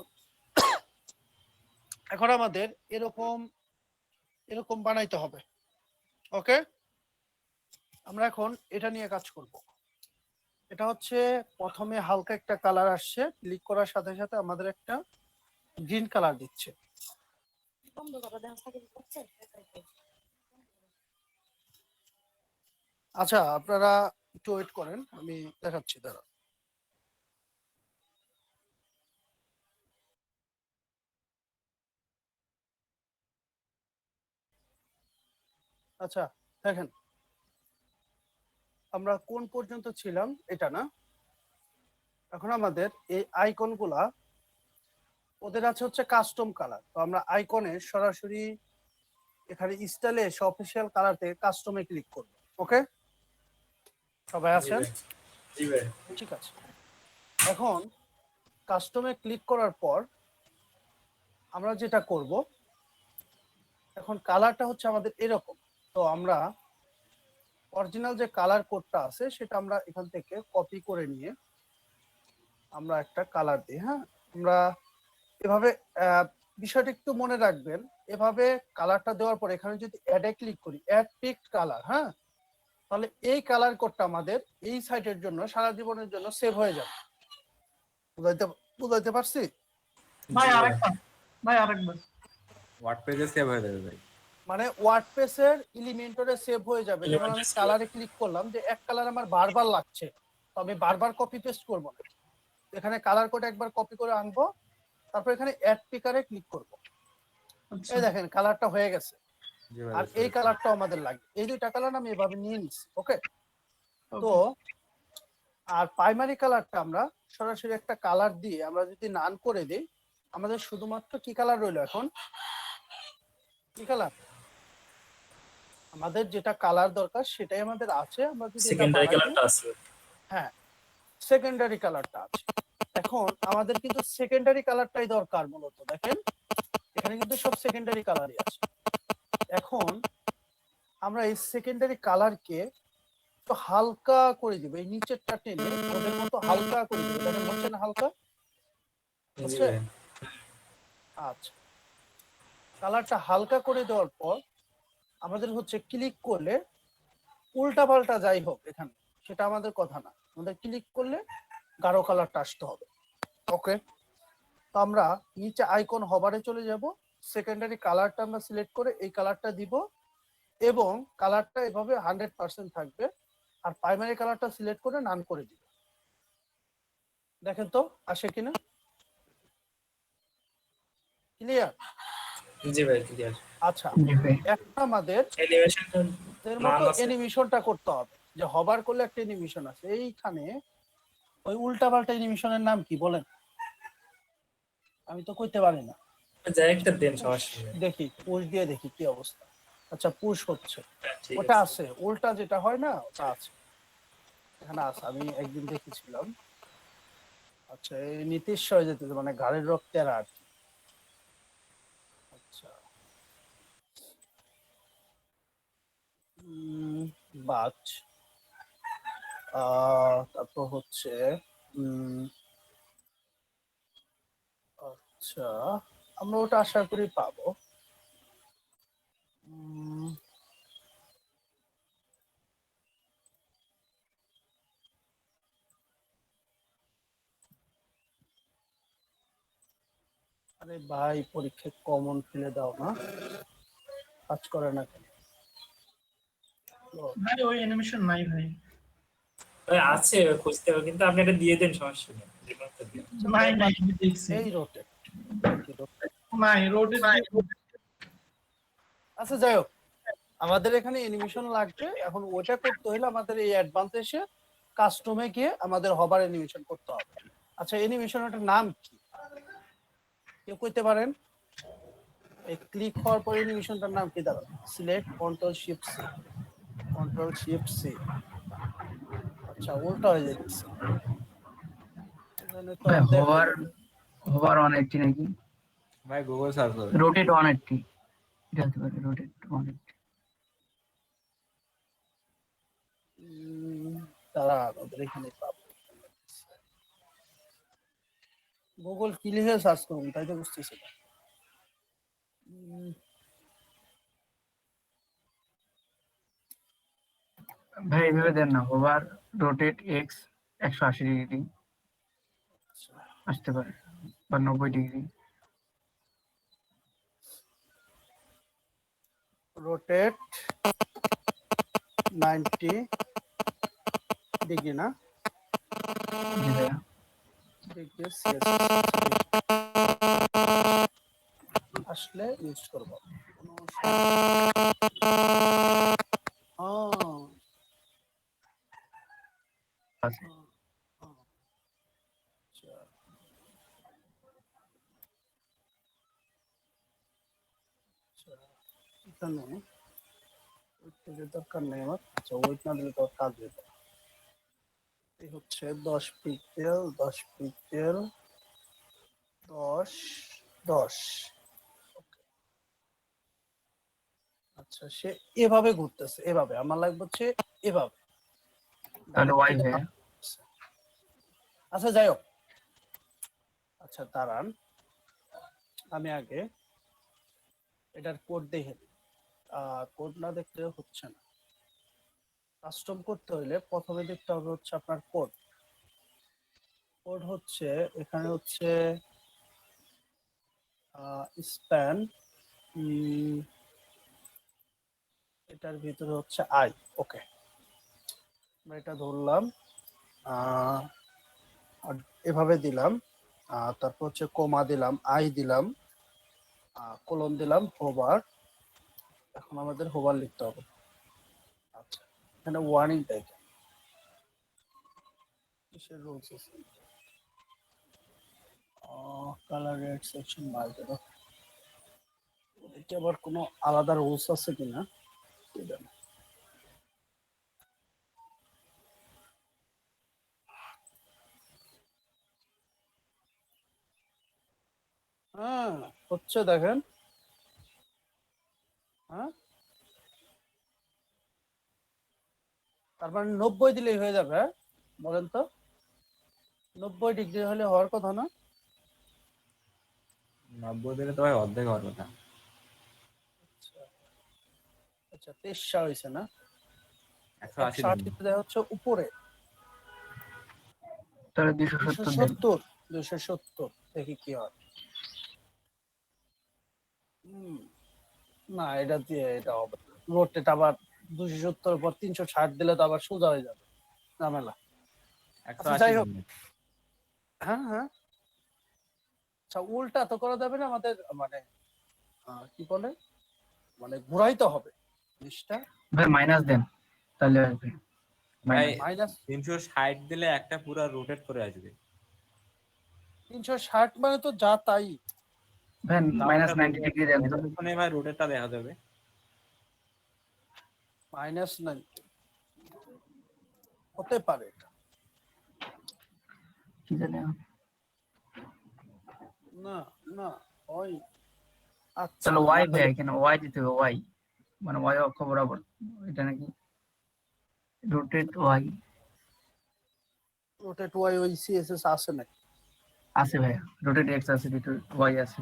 এখন আমাদের এরকম এরকম বানাইতে হবে। ওকে, আমরা এখন এটা নিয়ে কাজ করব। এটা হচ্ছে প্রথমে হালকা একটা কালার আসছে, ক্লিক করার সাথে সাথে আমাদের একটা গ্রিন কালার দিচ্ছে। আচ্ছা, আপনারা একটু ওয়েট করেন, আমি দেখাচ্ছি দাঁড়া। আচ্ছা, দেখেন আমরা কোন পর্যন্ত ছিলাম, এটা না? এখন আমাদের এই আইকন গুলা ওদের আছে হচ্ছে কাস্টম কালার, তো আমরা আইকনে সরাসরি এখানে স্টাইলে এসে অফিসিয়াল কালার থেকে কাস্টমে ক্লিক করব। ওকে, সবাই জি আছেন? ভাই। জি ভাই। ঠিক আছে। এখন কাস্টমে ক্লিক করার পর আমরা যেটা করব, এখন কালারটা হচ্ছে আমাদের এরকম। তো আমরা অরিজিনাল যে কালার কোডটা আছে সেটা আমরা এখান থেকে কপি করে নিয়ে আমরা একটা কালার দিই। হ্যাঁ, আমরা এভাবে বিষয়টা একটু মনে রাখবেন, এভাবে কালারটা দেওয়ার পর এখানে যদি অ্যাডে ক্লিক করি, অ্যাড পিকড কালার, হ্যাঁ, তাহলে এই কালার কোডটা আমাদের এই সাইটের জন্য সারা জীবনের জন্য সেভ হয়ে যাবে। বুঝাইতে বুঝাইতে পারছি? ভাই জি ভাই। আরেকটা, ভাই আরেকবার। ওয়ার্ড পেজে সেভ হয়ে যাবে ভাই। মানে ওয়ার্ডপ্রেসের এলিমেন্টরে সেভ হয়ে যাবে। যেমন আমি Elementor কালারে ক্লিক করলাম, যে এক কালার আমার বারবার লাগছে, তো আমি বারবার কপি পেস্ট করব না, এখানে কালার কোড একবার কপি করে আনবো, তারপর এখানে অ্যাড পিকারে ক্লিক করব। আচ্ছা, এই দেখেন কালারটা হয়ে গেছে। জি ভাই, আর বুঝতে এই পেরেছি। কালারটাও আমাদের লাগবে, এই দুইটা কালার আমি এভাবে নিয়ে নিচ্ছি। ওকে, তো আর প্রাইমারি কালারটা আমরা সরাসরি একটা কালার দিয়ে আমরা যদি নান করে দিই, আমাদের শুধুমাত্র কি কালার রইলো এখন? কি কালার? আমাদের যেটা কালার দরকার সেটাই আমাদের আছে। আমরা যদি এটা সেকেন্ডারি বাড়াই দিই, কালারটা আছে। হ্যাঁ, সেকেন্ডারি কালারটা আছে। এখন আমাদের কিন্তু সেকেন্ডারি কালারটাই দরকার মূলত। দেখেন এখানে কিন্তু সব সেকেন্ডারি কালারই আছে। এখন আমরা এই সেকেন্ডারি কালারকে একটু হালকা করে দিব, এই নিচেরটা টেনে ওদের মতো হালকা করে দিব। দেখেন হচ্ছে না হালকা? জি হচ্ছে? ভাই। আচ্ছা, কালারটা হালকা করে দেওয়ার পর আমাদের হচ্ছে ক্লিক করলে উল্টা পাল্টা যাই হোক এখানে, সেটা আমাদের কথা না, আমাদের ক্লিক করলে গাঢ় কালারটা আসতে হবে। ওকে, তো আমরা নিচে আইকন হবারে চলে যাব, সেকেন্ডারি কালারটা আমরা সিলেক্ট করে এই কালারটা দিব, এবং কালারটা এভাবে 100% থাকবে। আর প্রাইমারি কালারটা সিলেক্ট করে নান করে দিব। দেখেন তো আসে কিনা, ক্লিয়ার? জি ভাই, ক্লিয়ার। আচ্ছা, জি ভাই। এখন আমাদের এলিভেশনটা এর নাম মতো আছে। অ্যানিমেশনটা করতে হবে। যে হবার করলে একটা অ্যানিমেশন আছে এইখানে, ওই উল্টা পাল্টা অ্যানিমেশনের নাম কি বলেন? আমি তো কইতে পারি না। যাই একটা দেন, সমস্যা নেই। দেখি পুশ দিয়ে দেখি কি অবস্থা। আচ্ছা, পুশ হচ্ছে, হ্যাঁ, ঠিক ওটা আছে। আছে, উল্টা যেটা হয় না ওটা আছে, এখানে আছে, আমি একদিন দেখেছিলাম। আচ্ছা, এই নীতিশ হয়ে যেতে মানে ঘাড়ের রক্তের আর কি। আচ্ছা, বাচ, তারপর হচ্ছে উম, আচ্ছা, আমরা ওটা আশা করি পাবো। উম, আরে ভাই, পরীক্ষায় কমন ফেলে দাও না, কাজ করে না কেন? ভাই ওই অ্যানিমেশন নাই ভাই। ভাই আছে, খুঁজতে হবে, কিন্তু আপনি এটা দিয়ে দেন, সমস্যা নেই। যে কোনো একটা দিন। নাই নাই, আমি দেখছি। এই রোটেট, নাই, রোটেট আচ্ছা যাই হোক, আমাদের এখানে অ্যানিমেশন লাগবে। এখন ওটা করতে হলে আমাদের এই অ্যাডভান্স এসে কাস্টমে গিয়ে আমাদের হবার অ্যানিমেশন করতে হবে। আচ্ছা, অ্যানিমেশনটার নাম কি কেউ কইতে পারেন? এই ক্লিক হওয়ার পরে অ্যানিমেশনটার নাম কি দাঁড়াবে? Select control shift C, control shift C. আচ্ছা, উল্টা হয়ে যাচ্ছে, এখানে তো ভাই আর দেখাই হোভার, যাবে। হোভার 180 নাকি ভাই গুগল সার্চ করে। রোটেট 180, এটা হতে পারে রোটেট 180। তারা আমাদের এখানে পাবো, গুগল কি লিখে সার্চ করুন তাই তো বুঝতেছি না। ভাই এইভাবে দেন না, হোভার রোটেট এক্স 180 ডিগ্রি আসতে পারে, বা 90 ডিগ্রি। রোটেট 90 ডিগ্রি না, জি ভাইয়া। ডিগ্রি আসলে ইউজ করব। আছে। এখানে ওয়েটের দরকার নেই আমার। আচ্ছা ওয়েট না দিলে তো আর কাজ হবে না। এই হচ্ছে 10 পিক্সেল 10 পিক্সেল 10 10। আচ্ছা সে এভাবে ঘুরতেছে, এভাবে আমার লাগবে হচ্ছে এভাবে। তাহলে ওয়াই এটা ভাইয়া। আচ্ছা যাই হোক, আচ্ছা দাঁড়ান আমি আগে এটার কোড দেখে নিই। কোড না দেখলে হচ্ছে না। কাস্টম করতে হইলে প্রথমে দেখতে হবে হচ্ছে আপনার কোড। কোড হচ্ছে এখানে হচ্ছে স্প্যান, এটার ভিতরে হচ্ছে আই। ওকে, আমরা এটা ধরলাম, আর এভাবে দিলাম, তারপর হচ্ছে কোমা দিলাম, আই দিলাম, কোলন দিলাম, হোভার। এখন আমাদের হোভার লিখতে হবে। আচ্ছা এখানে ওয়ার্নিং টাইপ কিসের রুলস আছে? কালার রেড সেকশন মার্কেট, এটা আবার কোনো আলাদা রুলস আছে কিনা কি জানি। হ্যাঁ হচ্ছে দেখেন, হ্যাঁ তার মানে 90 দিলেই হয়ে যাবে। হ্যাঁ বলেন তো, 90 ডিগ্রি হলে হওয়ার কথা না? 90 দিলে তো ভাই অর্ধেক হওয়ার কথা। আচ্ছা আচ্ছা 23 হয়েছে না? 180 160 দিন। দেওয়া হচ্ছে উপরে, তাহলে 270 দেন। 270 270 দেখি কি হয়। না এটা দিয়ে এটা হবে রোটেট আবার 270 পর 360 দিলে তো আবার সোজা হয়ে যাবে, ঝামেলা। আচ্ছা 180 যাই হোক, দিন। হ্যাঁ হ্যাঁ আচ্ছা উল্টা তো করা যাবে না আমাদের, মানে কি বলে, মানে ঘুরাইতে হবে জিনিসটা। ভাই মাইনাস দেন তাহলে আসবে। ভাই মাইনাস 360 দিলে একটা পুরো রোটেট করে আসবে। 360 মানে তো যা তাই। ভাই তাও মাইনাস একটা 90 ডিগ্রি দেন তো। ওখানে ভাই রোটেটটা দেখা যাবে। মাইনাস 90 হতে পারে এটা। কি জানি না না ওই আচ্ছা তাহলে ওয়াই ভাই আমাদের এখানে ওয়াই দিতে হবে, ওয়াই মানে ওয়াই অক্ষ বরাবর। এটা নাকি রোটেট ওয়াই রোটেট ওয়াই ওই সিএসএস আছে নাকি? আছে ভাইয়া, রোটেট এক্স আছে, ওয়াই আছে।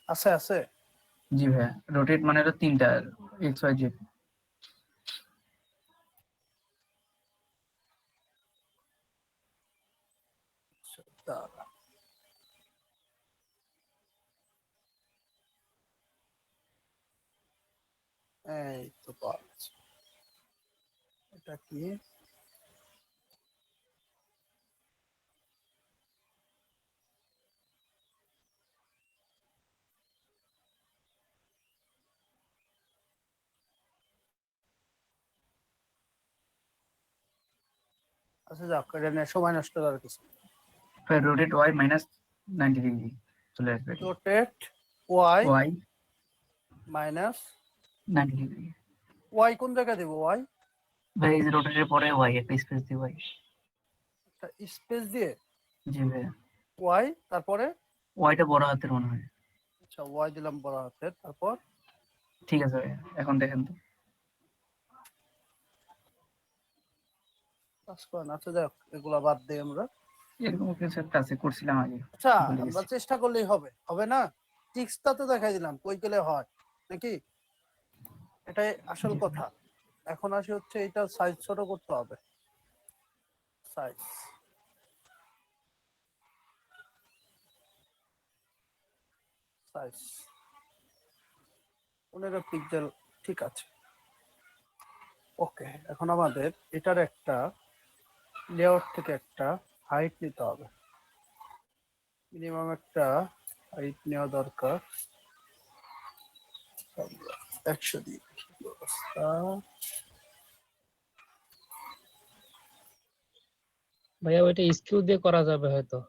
আছে আছে। জি ভাইয়া, রোটেট মানে হলো তিনটা, এক্স ওয়াই জেড। দাঁড়া। এই তো পাওয়া গেছে। এটা কি? আচ্ছা যাক, এটা নিয়ে সময় নষ্ট করার কিছু। ভাই রোটেট ওয়াই মাইনাস 90 ডিগ্রি চলে আসবে। Rotate Y Y minus 90 degree. Y কোন জায়গায় দেবো? ওয়াই ভাই এই যে রোটেটের পরে ওয়াই একটা স্পেস দিয়ে ওয়াই। একটা স্পেস দিয়ে জি ভাইয়া, ওয়াই, তারপরে ওয়াইটা বড় হাতের মনে হয়। আচ্ছা ওয়াই দিলাম বড় হাতের, তারপর ঠিক আছে ভাইয়া, এখন দেখেন তো। কাজ করেন। আচ্ছা যাক এগুলা বাদ দিই আমরা। এরকম কিছু একটা আছে, করছিলাম আগে, আচ্ছা ভুলে আমরা গেছি। চেষ্টা করলেই হবে, হবে না? টিক্সটা তো দেখাই দিলাম, কই গেলে হয় নাকি, এটাই আসল কথা। এখন আসে হচ্ছে এটা সাইজ ছোট করতে হবে। সাইজ সাইজ 15 পিক্সেল, ঠিক আছে। ওকে, এখন আমাদের এটার একটা লেআউট থেকে একটা হাইট নিতে হবে, মিনিমাম একটা হাইট নেওয়া দরকার। 100 দিয়ে ব্যবস্থা। ভাইয়া ওইটা স্কিউ দিয়ে করা যাবে হয়তো,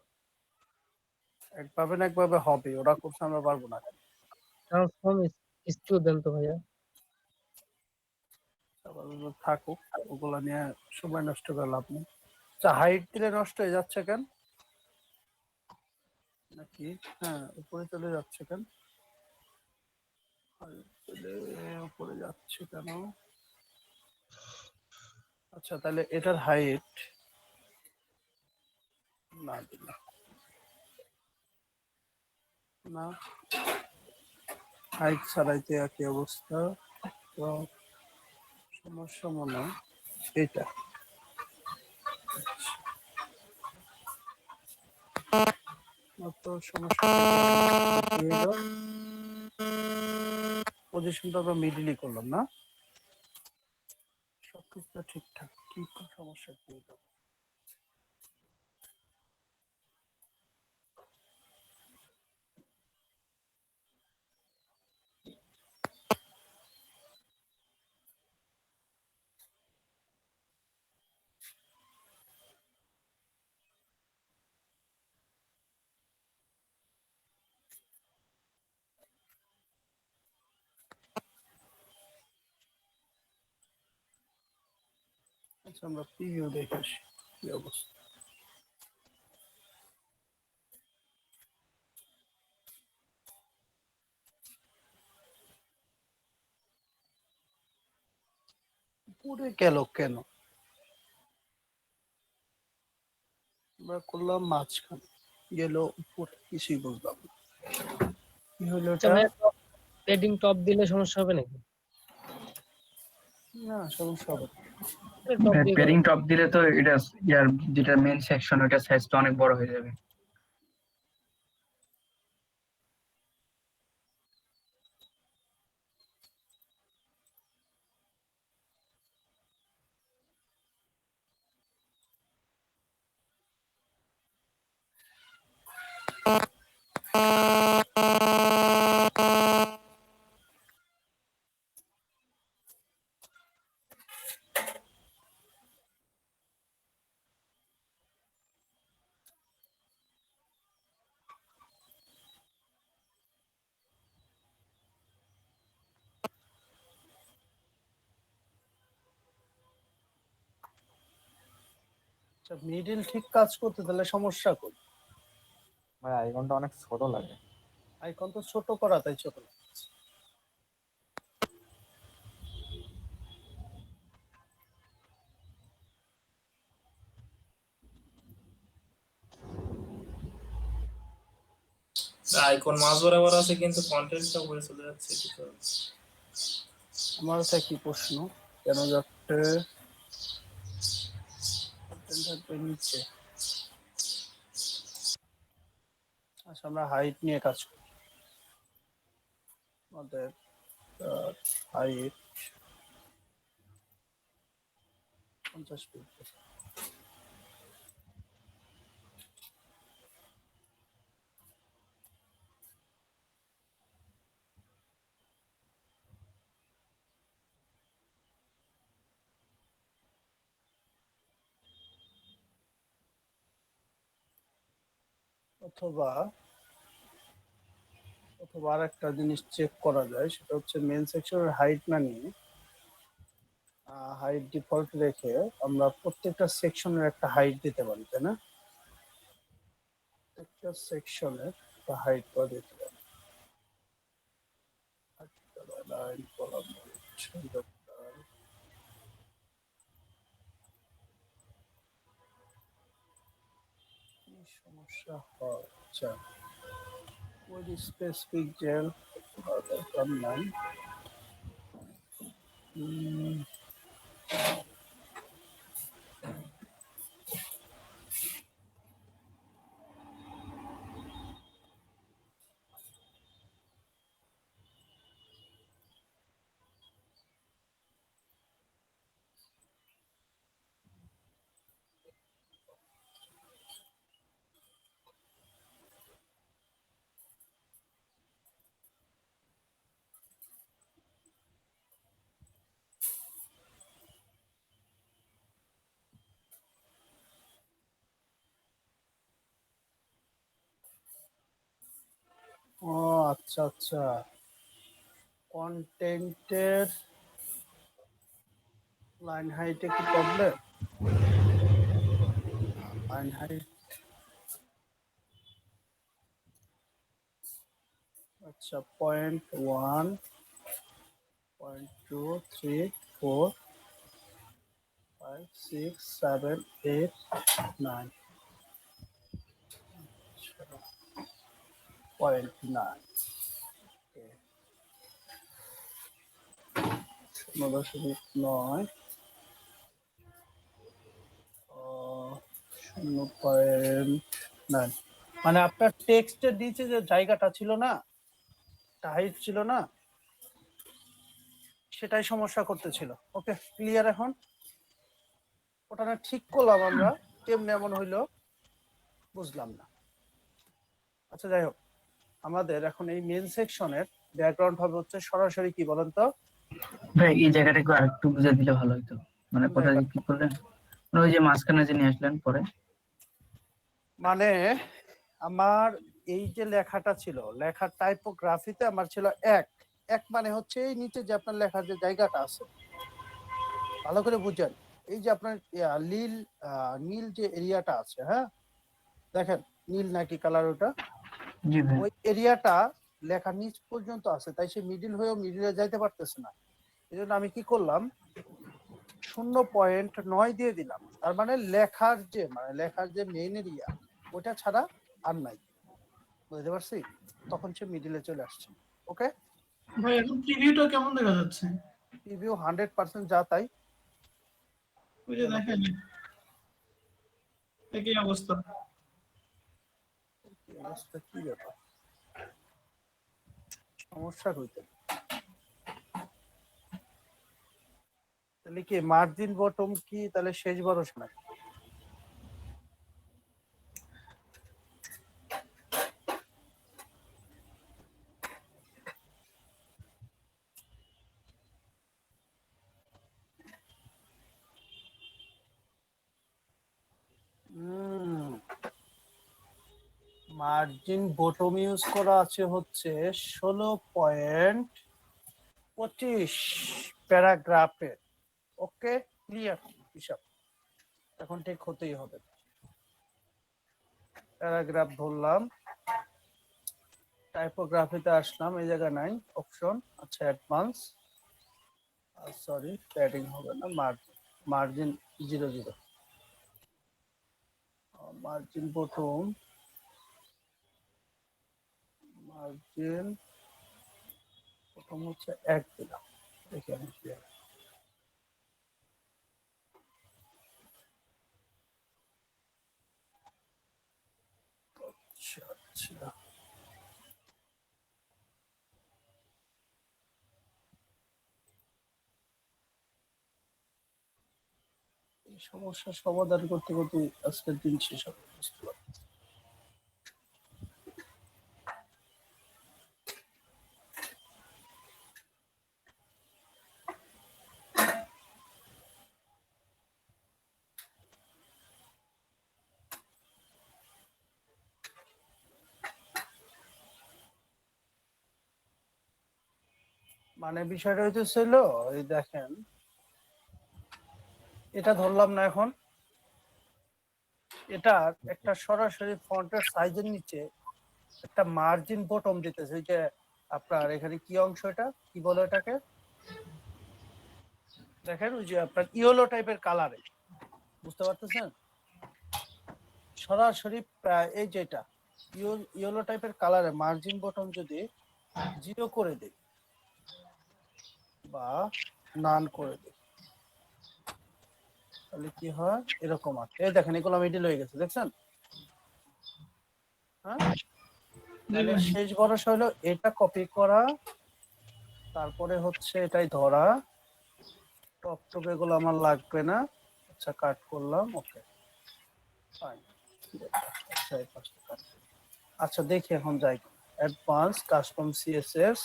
একভাবে না একভাবে হবে, ওরা করছে আমরা পারবো না। ট্রান্সফর্ম স্কিউ দেন তো ভাইয়া। আপাতত থাকুক, ওগুলা নিয়ে সময় নষ্ট করে লাভ নেই। আচ্ছা, হাইট দিলে নষ্ট হয়ে যাচ্ছে কেন নাকি? হ্যাঁ, উপরে চলে যাচ্ছে কেন? height দিলে উপরে যাচ্ছে কেন? আচ্ছা, তাহলে এটার হাইট না দিলে না, হাইট ছাড়াইতে একই অবস্থা। তো সমস্যা মনে হয় এটা। তো সমস্যা পজিশনটা আমরা মিডিলই করলাম না, সবকিছু ঠিকঠাক, কি সমস্যা কি হলো? আচ্ছা, আমরা প্রিভিউ দেখে আসি কি অবস্থা। পুরে গেল কেন? আমরা করলাম মাঝখানে, গেল উপরে, কিছুই বুঝলাম না কি হলো আচ্ছা এটা। ভাইয়া, পেডিং টপ দিলে সমস্যা হবে নাকি? না, সমস্যা হবে না। টপ দিয়ে পেরিং টপ দিলে তো এটা ইয়ার যেটা মেন সেকশন ওটা সাইজটা অনেক বড় হয়ে যাবে। আচ্ছা, মিডিল ঠিক কাজ করতে তাহলে সমস্যা কই? ভাই আইকনটা অনেক ছোট লাগে। আইকন তো ছোট করা, তাই ছোট লাগছে। আইকন মাঝ বরাবর আছে কিন্তু কন্টেন্টটা উপরে চলে যাচ্ছে, এটা তো আমার কাছে কি প্রশ্ন, কেন যাচ্ছে? content থাকবে নিচে। আচ্ছা, আমরা হাইট নিয়ে কাজ করি। আমাদের হাইট 50 ফিট। অথবা অথবা আর একটা জিনিস চেক করা যায়, সেটা হচ্ছে মেন সেকশনের হাইট না নিয়ে হাইট ডিফল্ট রেখে আমরা প্রত্যেকটা সেকশনের একটা হাইট দিতে পারি, তাই না? প্রত্যেকটা সেকশনের একটা হাইট করে দিতে পারি। লাইন কলাম কি সমস্যা হয়? আচ্ছা, ওই স্পেসিফিক জেল দরকার নাই। ও আচ্ছা আচ্ছা, কন্টেন্টের লাইন হাইটে কি প্রবলেম? লাইন হাইট আচ্ছা 0.1 0.2 3 4 5 6 7 8 9 0.9 0.9 0.9 মানে আপনার টেক্সটের নিচে যে জায়গাটা ছিল না, হাইট ছিল না, সেটাই সমস্যা করতেছিল। ওকে ক্লিয়ার এখন? ওটা না ঠিক করলাম আমরা, কেমনে এমন হইলো বুঝলাম না। আচ্ছা যাই হোক, আমাদের এখন এই মেন সেকশনের ব্যাকগ্রাউন্ড হবে হচ্ছে সরাসরি কি বলেন তো? ভাই এই জায়গাটাকে আরেকটু বুঝে দিলে ভালো হতো, মানে কথা যে কি করলেন, মানে ওই যে মাঝখানে যে নিয়ে আসলেন পরে। মানে আমার এই যে লেখাটা ছিল, লেখার টাইপোগ্রাফিতে আমার ছিল এক এক মানে হচ্ছে এই নিচে যে আপনার লেখার যে জায়গাটা আছে, ভালো করে বুঝেন। এই যে আপনার নীল যে এরিয়াটা আছে, হ্যাঁ দেখেন নীল নাকি কালার ওটা, জি ভাই। ওই এরিয়াটা লেখার নিচ পর্যন্ত আছে, তাই সে মিডিল হয়েও মিডিলে যাইতে পারতেছে না। এই জন্য আমি কি করলাম, 0.9 দিয়ে দিলাম। তার মানে লেখার যে মেইন এরিয়া ওটা ছাড়া আর নাই, বুঝতে পারছি? তখন সে মিডিলে চলে আসছে। ওকে, ভাই এখন প্রিভিউটা কেমন দেখা যাচ্ছে? প্রিভিউ 100% যা তাই। ওই যে দেখেন একই অবস্থা। কি অবস্থা, কি ব্যাপার, সমস্যা হইতে তাহলে কি মার্জিন বটম কি তাহলে শেষ ভরসা নাকি? মার্জিন বটম ইউজ করা আছে হচ্ছে 16.25 প্যারাগ্রাফের। ওকে ক্লিয়ার হিসাব, এখন ঠিক হতেই হবে। প্যারাগ্রাফ ধরলাম, টাইপোগ্রাফিতে আসলাম, এই জায়গা নাই অপশন। আচ্ছা অ্যাডভান্স, সরি প্যাডিং হবে না, মার্জিন 00, মার্জিন বটম, মার্জিন প্রথম হচ্ছে 1 দিলাম, দেখি আমি কি হয়। আচ্ছা আচ্ছা, এই সমস্যার সমাধান করতে করতে আজকের দিন শেষ হবে, বুঝতে পারছি। মানে বিষয়টা হইতেছিল, এই দেখেন এটা ধরলাম না, এখন এটা একটা সরাসরি ফন্টের সাইজের নিচে একটা মার্জিন বটম দিতেছে। ওই যে আপনার এখানে কি অংশ, এটা কি বলে এটাকে, দেখেন ওই যে আপনার ইয়েলো টাইপের কালারে, বুঝতে পারতেছেন? সরাসরি এই যেটা ইয়েলো টাইপের কালারে মার্জিন বটম যদি 0 করে দিই বা নান করে দিই, তাহলে কি হয় এরকম আছে। এই দেখেন এগুলো মিডিল হয়ে গেছে, দেখছেন? হ্যাঁ, তাহলে শেষ ভরসা হলো এটা কপি করা, তারপরে হচ্ছে এটাই ধরা, টপ টপ এগুলো আমার লাগবে না। আচ্ছা কাট করলাম, ওকে ফাইন। আচ্ছা এই পাশটা কাট। আচ্ছা দেখি এখন যাই, অ্যাডভান্স কাস্টম সিএসএস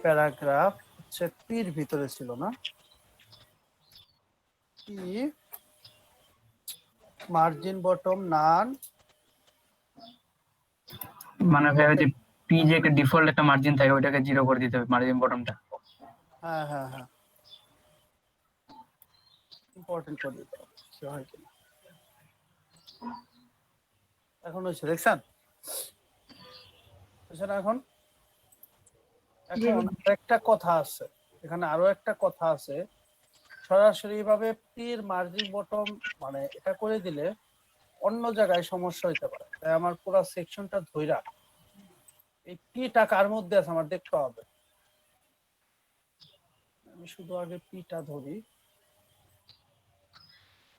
প্যারাগ্রাফ হচ্ছে পির ভিতরে ছিল না, পি মার্জিন বটম নান, মানে ভাই ওই যে পি যে একটা ডিফল্ট একটা মার্জিন থাকে ওইটাকে 0 করে দিতে হবে মার্জিন বটমটা। হ্যাঁ হ্যাঁ হ্যাঁ, ইম্পর্টেন্ট করে দিতে হবে সে হয় কিনা। এখন হয়েছে দেখছেন বুঝছেন এখন। এখন একটা কথা আছে এখানে, আরো একটা কথা আছে, সরাসরি ভাবে পির মার্জিন বটম মানে এটা করে দিলে অন্য জায়গায় সমস্যা হইতে পারে। তাই আমার পুরো সেকশনটা ধইরা এই পিটা কার মধ্যে আছে আমার দেখতে হবে। আমি শুধু আগে পিটা ধরি,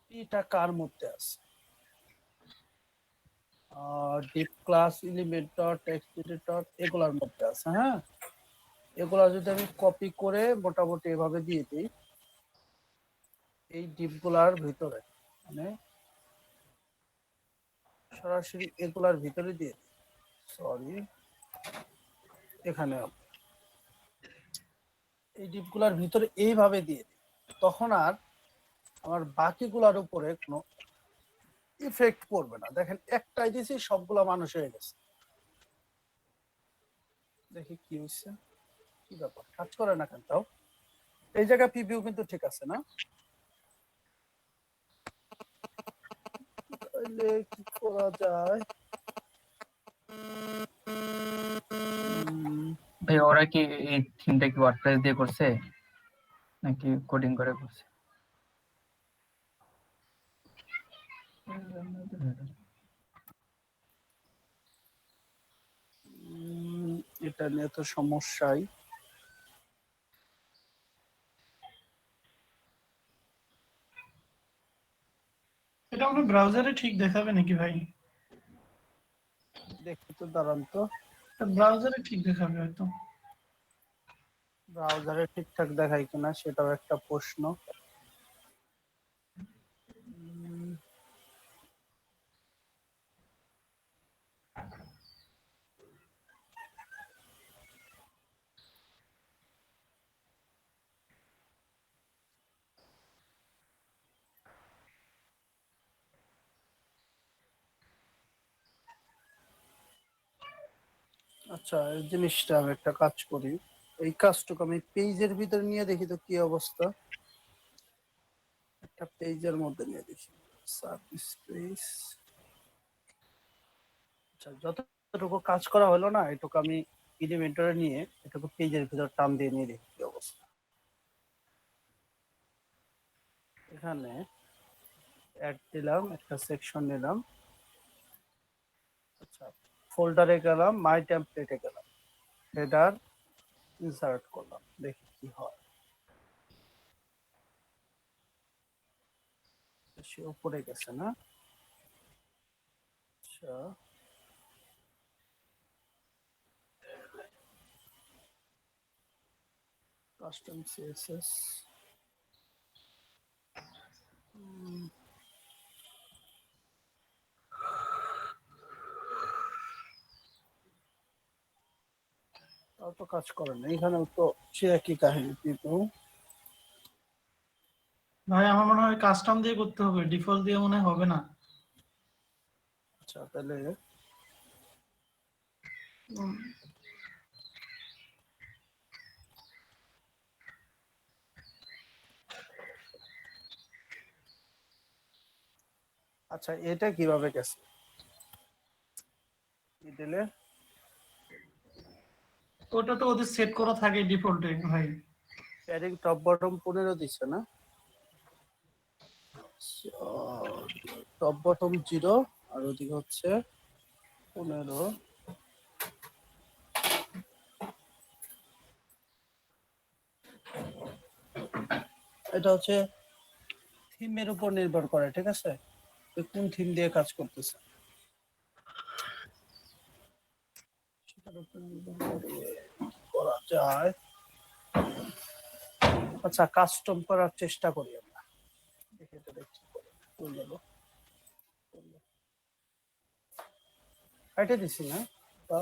পিটা কার মধ্যে আছে। Deep class, Elementor, text editor এগুলোর মধ্যে আছে। হ্যাঁ, এগুলা যদি আমি কপি করে মোটামুটি এভাবে দিয়ে দিই এই ডিপগুলার ভিতরে, মানে সরাসরি এগুলার ভিতরে দিয়ে দিই, সরি এখানে এই ডিপগুলার ভিতরে এইভাবে দিয়ে দিই, তখন আর আমার বাকিগুলার উপরে কোনো ইফেক্ট পড়বে না। দেখেন একটাই দিয়েছি সবগুলা মানুষ হয়ে গেছে। দেখি কি হচ্ছে, কি ব্যাপার কাজ করে না কেন তাও। এই জায়গায় পিভিউ কিন্তু ঠিক আছে না? তাহলে কি করা যায়? ভাই ওরা কি এই থিমটা কি ওয়ার্ডপ্রেস দিয়ে করছে নাকি কোডিং করে করছে? এটা নিয়ে তো সমস্যাই। এটা আপনার ব্রাউজারে ঠিক দেখাবে নাকি ভাই? দেখি তো দাঁড়ান তো, ব্রাউজারে ঠিক দেখাবে হয়তো। ব্রাউজারে ঠিকঠাক দেখায় কিনা সেটাও একটা প্রশ্ন। আচ্ছা, এই জিনিসটা আমি একটা কাজ করি, এই কাজটুকু আমি পেজের ভিতরে নিয়ে দেখি তো কি অবস্থা। একটা পেজের মধ্যে নিয়ে দেখি, সার্ভিস পেজ। আচ্ছা, যতটুকু কাজ করা হলো না এটুকু আমি ইলিমেন্টরে নিয়ে এটুকু পেজের ভিতর টান দিয়ে নিয়ে দেখি কি অবস্থা। এখানে অ্যাড দিলাম, একটা সেকশন নিলাম। আচ্ছা, ফোল্ডারে গেলাম, মাই টেমপ্লেটে গেলাম, হেডার ইনসার্ট করলাম, দেখি কি হয়। সে উপরে গেছে না? আচ্ছা, কাস্টম সিএসএস, তাও তো কাজ করে না। এখানেও তো সে একই কাহিনী কিন্তু। ভাই আমার মনে হয় কাস্টম দিয়ে করতে হবে, ডিফল্ট দিয়ে মনে হয় হবে না। আচ্ছা, তাহলে উম, আচ্ছা এটা কিভাবে গেছে দিলে? ওটা তো ওদের সেট করা থাকে ডিফল্টে ভাই। প্যাডিং টপ বটম 15 দিছে না? টপ বটম 0 আর ওদিকে হচ্ছে 15। এটা হচ্ছে থিমের উপর নির্ভর করে, ঠিক আছে, কোন থিম দিয়ে কাজ করতেছে সেটার উপর নির্ভর করে করা যায়। আচ্ছা, কাস্টম করার চেষ্টা করি আমরা, দেখি এটা দেখছি কোন গেল। এটা দিছি না? তা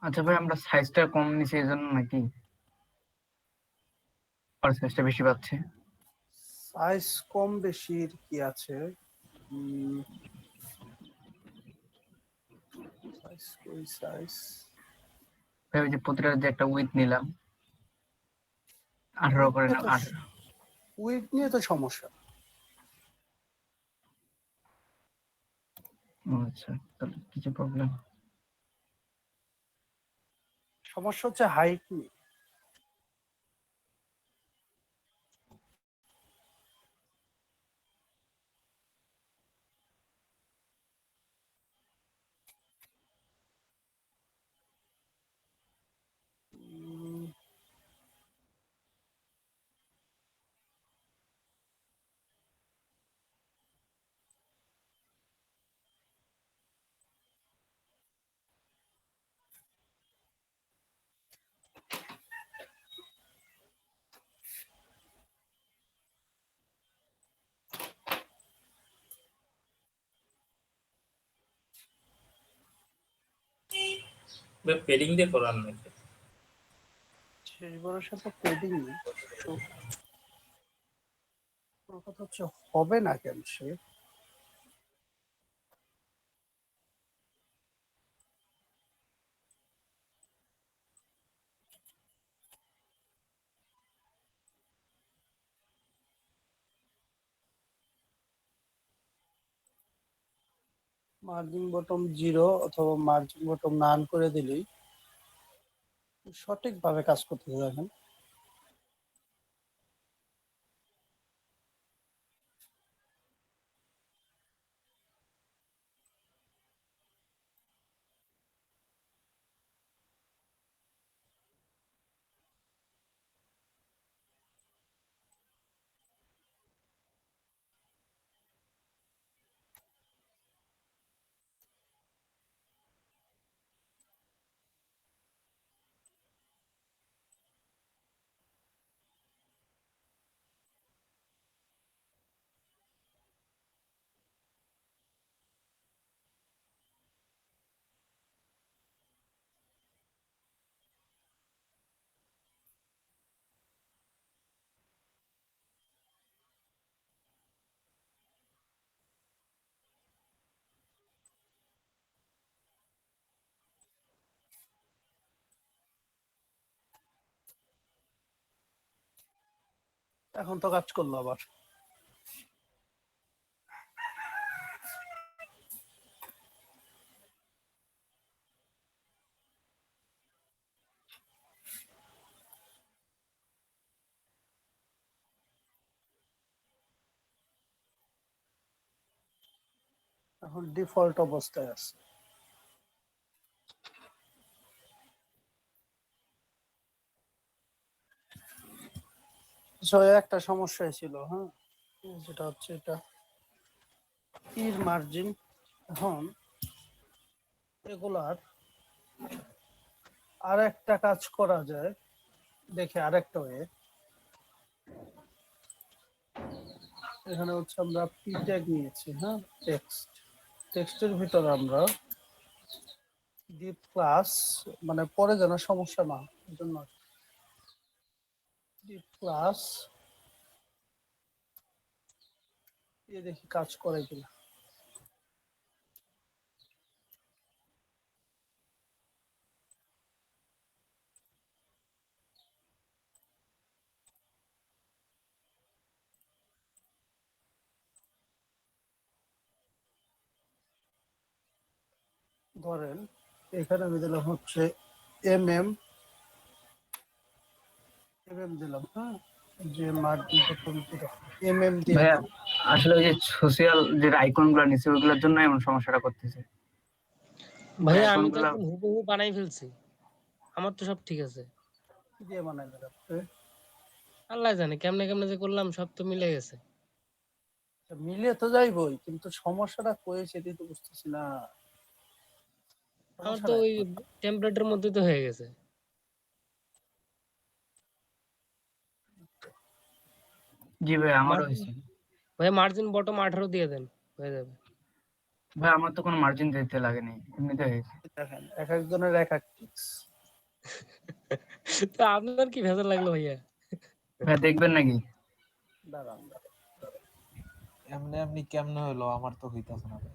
আচ্ছা ভাই, আমরা সাইজটা কম নিছি এই জন্য নাকি, আর সাইজটা বেশি পাচ্ছে? সাইজ কম বেশির কি আছে? সাইজ কই সাইজ? ভাই ওই যে প্রতিটা যে একটা উইথ নিলাম 18 করে না, 18। উইড নিয়ে তো সমস্যা। আচ্ছা, তাহলে কিছু প্রবলেম। সমস্যা হচ্ছে হাইট নিয়ে। উম, পেডিং দিয়ে করার নাকি? শেষ ভরসা তো পেডিং নেই। তো ওর কথা হচ্ছে হবে না কেন সে? মার্জিন বটম 0 অথবা মার্জিন বটম নান করে দিলেই সঠিকভাবে কাজ করতে দেখেন। এখন তো কাজ করলো আবার। এখন ডিফল্ট অবস্থায় আছে। একটা সমস্যা ছিল, হ্যাঁ, যেটা হচ্ছে এটা তীর মার্জিন। এখন এগুলার আর একটা কাজ করা যায়, দেখে আরেকটা ওয়ে। এখানে হচ্ছে আমরা পি ট্যাগ নিয়েছি, হ্যাঁ, টেক্সটের ভিতরে আমরা ডিপ ক্লাস, মানে পরে যেন সমস্যা না হয়, এই জন্য ডিপ ক্লাস এ দেখি কাজ করে কিনা। ধরেন এখানে আমি দিলাম হচ্ছে এম দিলাম, হ্যাঁ, যে মার্জিন দিয়ে ভাইয়া দিলাম। আসলে ওই যে সোশ্যাল যে আইকন গুলা নিচ্ছে ওইগুলোর জন্য এমন সমস্যাটা করতেছে। ভাইয়া আইকন আমি তো গুলা একদম হুবহু বানাই ফেলছি, আমার তো সব ঠিক আছে। কি দিয়ে বানাই দিলাম? আল্লাহ জানে কেমনে কেমনে যে করলাম, সব তো মিলে গেছে। মিলিয়ে তো যাইবই, কিন্তু সমস্যাটা কই সেটাই তো বুঝতেছি না। আমার তো সমস্যাটা ওই টেমপ্লেটের মধ্যে তো হয়ে গেছে। জি ভাই আমারও মার্জিন, হয়েছে। ভাই মার্জিন বটম 18 দিয়ে দেন, হয়ে যাবে। ভাই আমার তো কোনো মার্জিন দিতে লাগেনি, এমনিতে হয়েছে। দেখেন এক একজনের এক এক ট্রিক্স। তো আপনার কি ভেজাল লাগলো ভাইয়া? ভাই দেখবেন নাকি? দাঁড়ান এমনি এমনি কেমনে হলো আমার তো হইতাছে না ভাই।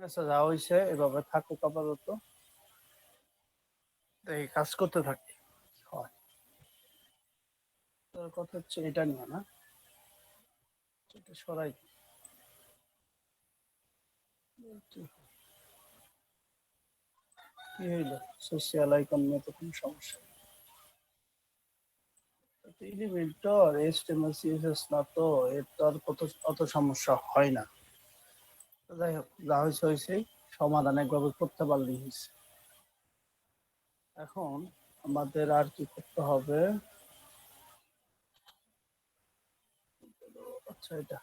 আচ্ছা যা হয়েছে এভাবে থাকুক আপাতত, এই কাজ করতে থাকি কি হয়। তোর কথা হচ্ছে এটা নিয়ে না, এটা সরাই কি হইলো, সোশ্যাল আইকন নিয়ে তো কোনো সমস্যা নেই। এলিমেন্টর এইচটিএমএল সিএসএস না তো, এর তো আর অত সমস্যা হয় না। তো যাই হোক, যা হয়েছে হয়েছেই, সমাধান একভাবে করতে পারলেই হয়েছে। এখন আমাদের আর কি করতে হবে, আচ্ছা এটা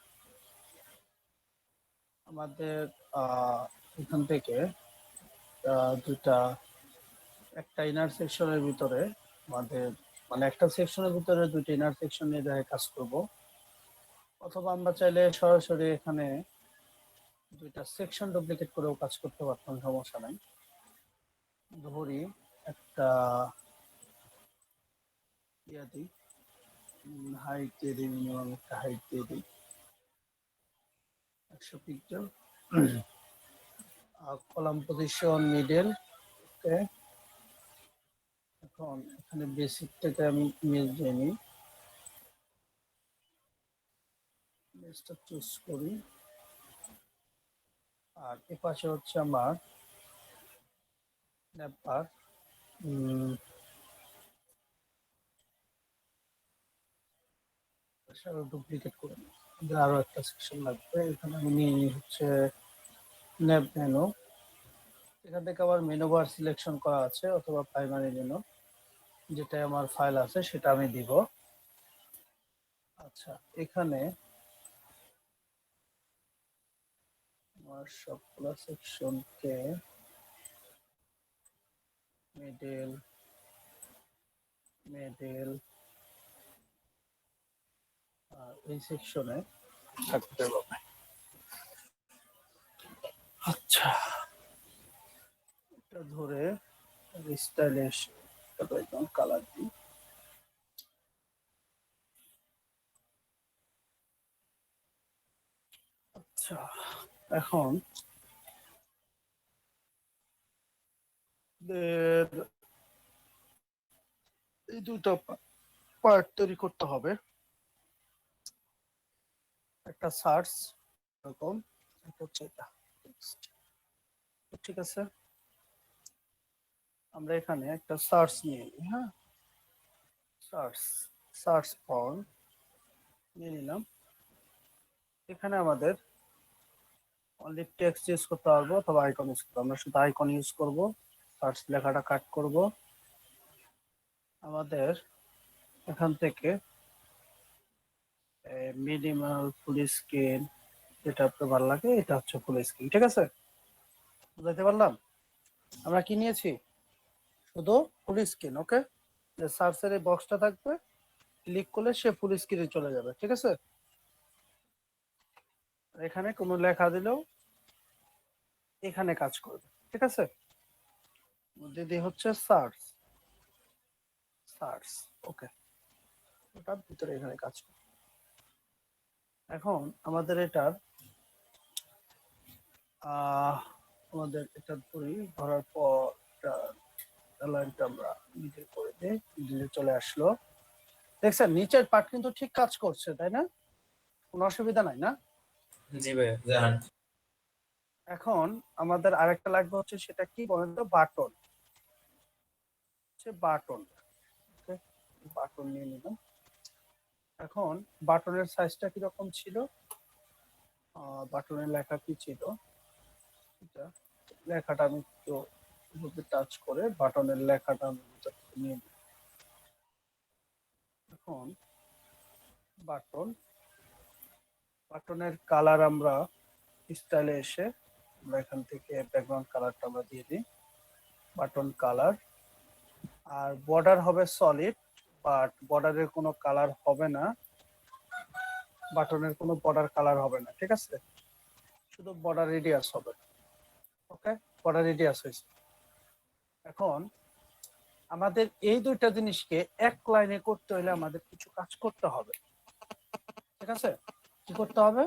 আমাদের এখান থেকে দুটা, একটা ইনার সেকশনের ভিতরে আমাদের, মানে একটা সেকশনের ভিতরে দুইটা ইনার সেকশন নিয়ে দেখা কাজ করব, অথবা আমরা চাইলে সরাসরি এখানে দুইটা সেকশন ডুপ্লিকেট করেও কাজ করতে পারতাম, সমস্যা নাই। ধরি একটা ইয়া দিই, হাইট দিয়ে দিই, মিনিমাম একটা হাইট দিয়ে দিই 100 পিক্সেল, কলাম পজিশন মিডল। ওকে, এখন এখানে বেসিক থেকে আমি ইমেজ দিয়ে নিই, ইমেজটা চুজ করি, আর এ পাশে হচ্ছে আমার নেপার ডুপ্লিকেট করে নিই। আমাদের আরো একটা সেকশন লাগবে, এখানে আমি নিয়ে নিই হচ্ছে ন্যাপ মেনু। এখান থেকে আবার মেনু বার সিলেকশন করা আছে, অথবা প্রাইমারি মেনু, যেটা আমার ফাইল আছে সেটা আমি দিব। আচ্ছা, এখানে আমার সবগুলো সেকশনকে মিডল মিডল আর এই সেকশনে থাকতে হবে। আচ্ছা, এটা ধরে স্টাইলিশ একদম কালার দিই। আচ্ছা, এখন এই দুটো পার্ট তৈরি করতে হবে, একটা সার্চ এরকম, একটা হচ্ছে এটা text। ঠিক আছে, আমরা এখানে একটা সার্চ নিয়ে নিই, হ্যাঁ সার্চ, সার্চ ফর্ম নিয়ে নিলাম। এখানে আমাদের অনলি টেক্সট ইউজ করতে পারবো অথবা আইকন ইউজ করবো, আমরা শুধু আইকন ইউজ করব। সার্চ লেখাটা কাট করব, আমাদের এখান থেকে মিনিমাল ফুল স্ক্রিন, যেটা আপনার ভালো লাগে এটা হচ্ছে ফুল স্ক্রিন। ঠিক আছে, বুঝাইতে পারলাম? আমরা কি নিয়েছি, শুধু ফুল স্ক্রিন। ওকে, সার্চের এই বক্সটা থাকবে, ক্লিক করলে সে ফুল স্ক্রিনে চলে যাবে। ঠিক আছে, এখানে কোনো লেখা দিলেও এখানে কাজ করবে। ঠিক আছে, দিদি হচ্ছে সার্চ, সার্চ ওকে, ওটার ভিতরে এখানে কাজ করবে। এখন আমাদের এটার আমাদের এটা ধরার পর লাইনটা আমরা মিডল করে দিই, মিডলে চলে আসলো। দেখছেন নিচের পার্ট কিন্তু ঠিক কাজ করছে, তাই না? কোনো অসুবিধা নাই না? জি ভাইয়া জান। এখন আমাদের আরেকটা লাগবে হচ্ছে, সেটা কি বলেন তো, বাটন, হচ্ছে বাটন। ওকে, বাটন নিয়ে নিলাম। এখন বাটনের সাইজটা কিরকম ছিল, বাটনের লেখা কি ছিল, এটা লেখাটা আমি একটু এভাবে টাচ করে বাটনের লেখাটা আমি ভিতর থেকে নিয়ে নিই। এখন বাটনের কালার আমরা স্টাইলে এসে আমরা এখান থেকে ব্যাকগ্রাউন্ড কালারটা আমরা দিয়ে দিই, বাটন কালার। আর বর্ডার হবে সলিড, বাট বর্ডারের কোনো কালার হবে না, বাটনের কোনো বর্ডার কালার হবে না, ঠিক আছে, শুধু বর্ডার রেডিয়াস হবে। ওকে, বর্ডার রেডিয়াস হয়েছে। এখন আমাদের এই দুইটা জিনিসকে এক লাইনে করতে হলে আমাদের কিছু কাজ করতে হবে, ঠিক আছে। কি করতে হবে?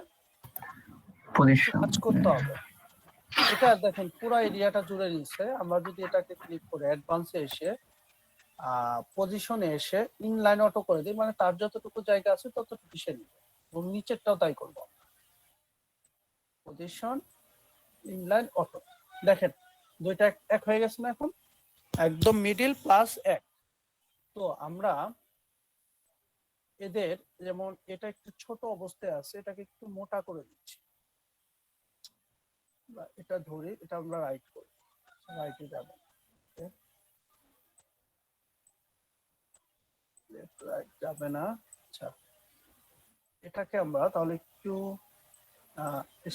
পজিশন কাজ করতে হবে। এটা দেখেন পুরো এরিয়াটা জুড়ে নিচ্ছে। আমরা যদি এটাকে ক্লিক করে অ্যাডভান্সে এসে পজিশনে এসে ইনলাইন অটো করে দিই, মানে তার যতটুকু জায়গা আছে ততটুকু সে নিবে, এবং নিচেরটাও তাই করবো। পজিশন ইনলাইন অটো, দেখেন দুইটা এক হয়ে গেছে না, এখন একদম মিডিল প্লাস এক। তো আমরা এদের যেমন এটা একটু ছোট অবস্থায় আছে, এটাকে একটু মোটা করে দিচ্ছি। এটা ধরি, এটা আমরা রাইট করি, রাইটে যাবে, লেফট রাইট যাবে না। আচ্ছা, এটাকে আমরা তাহলে একটু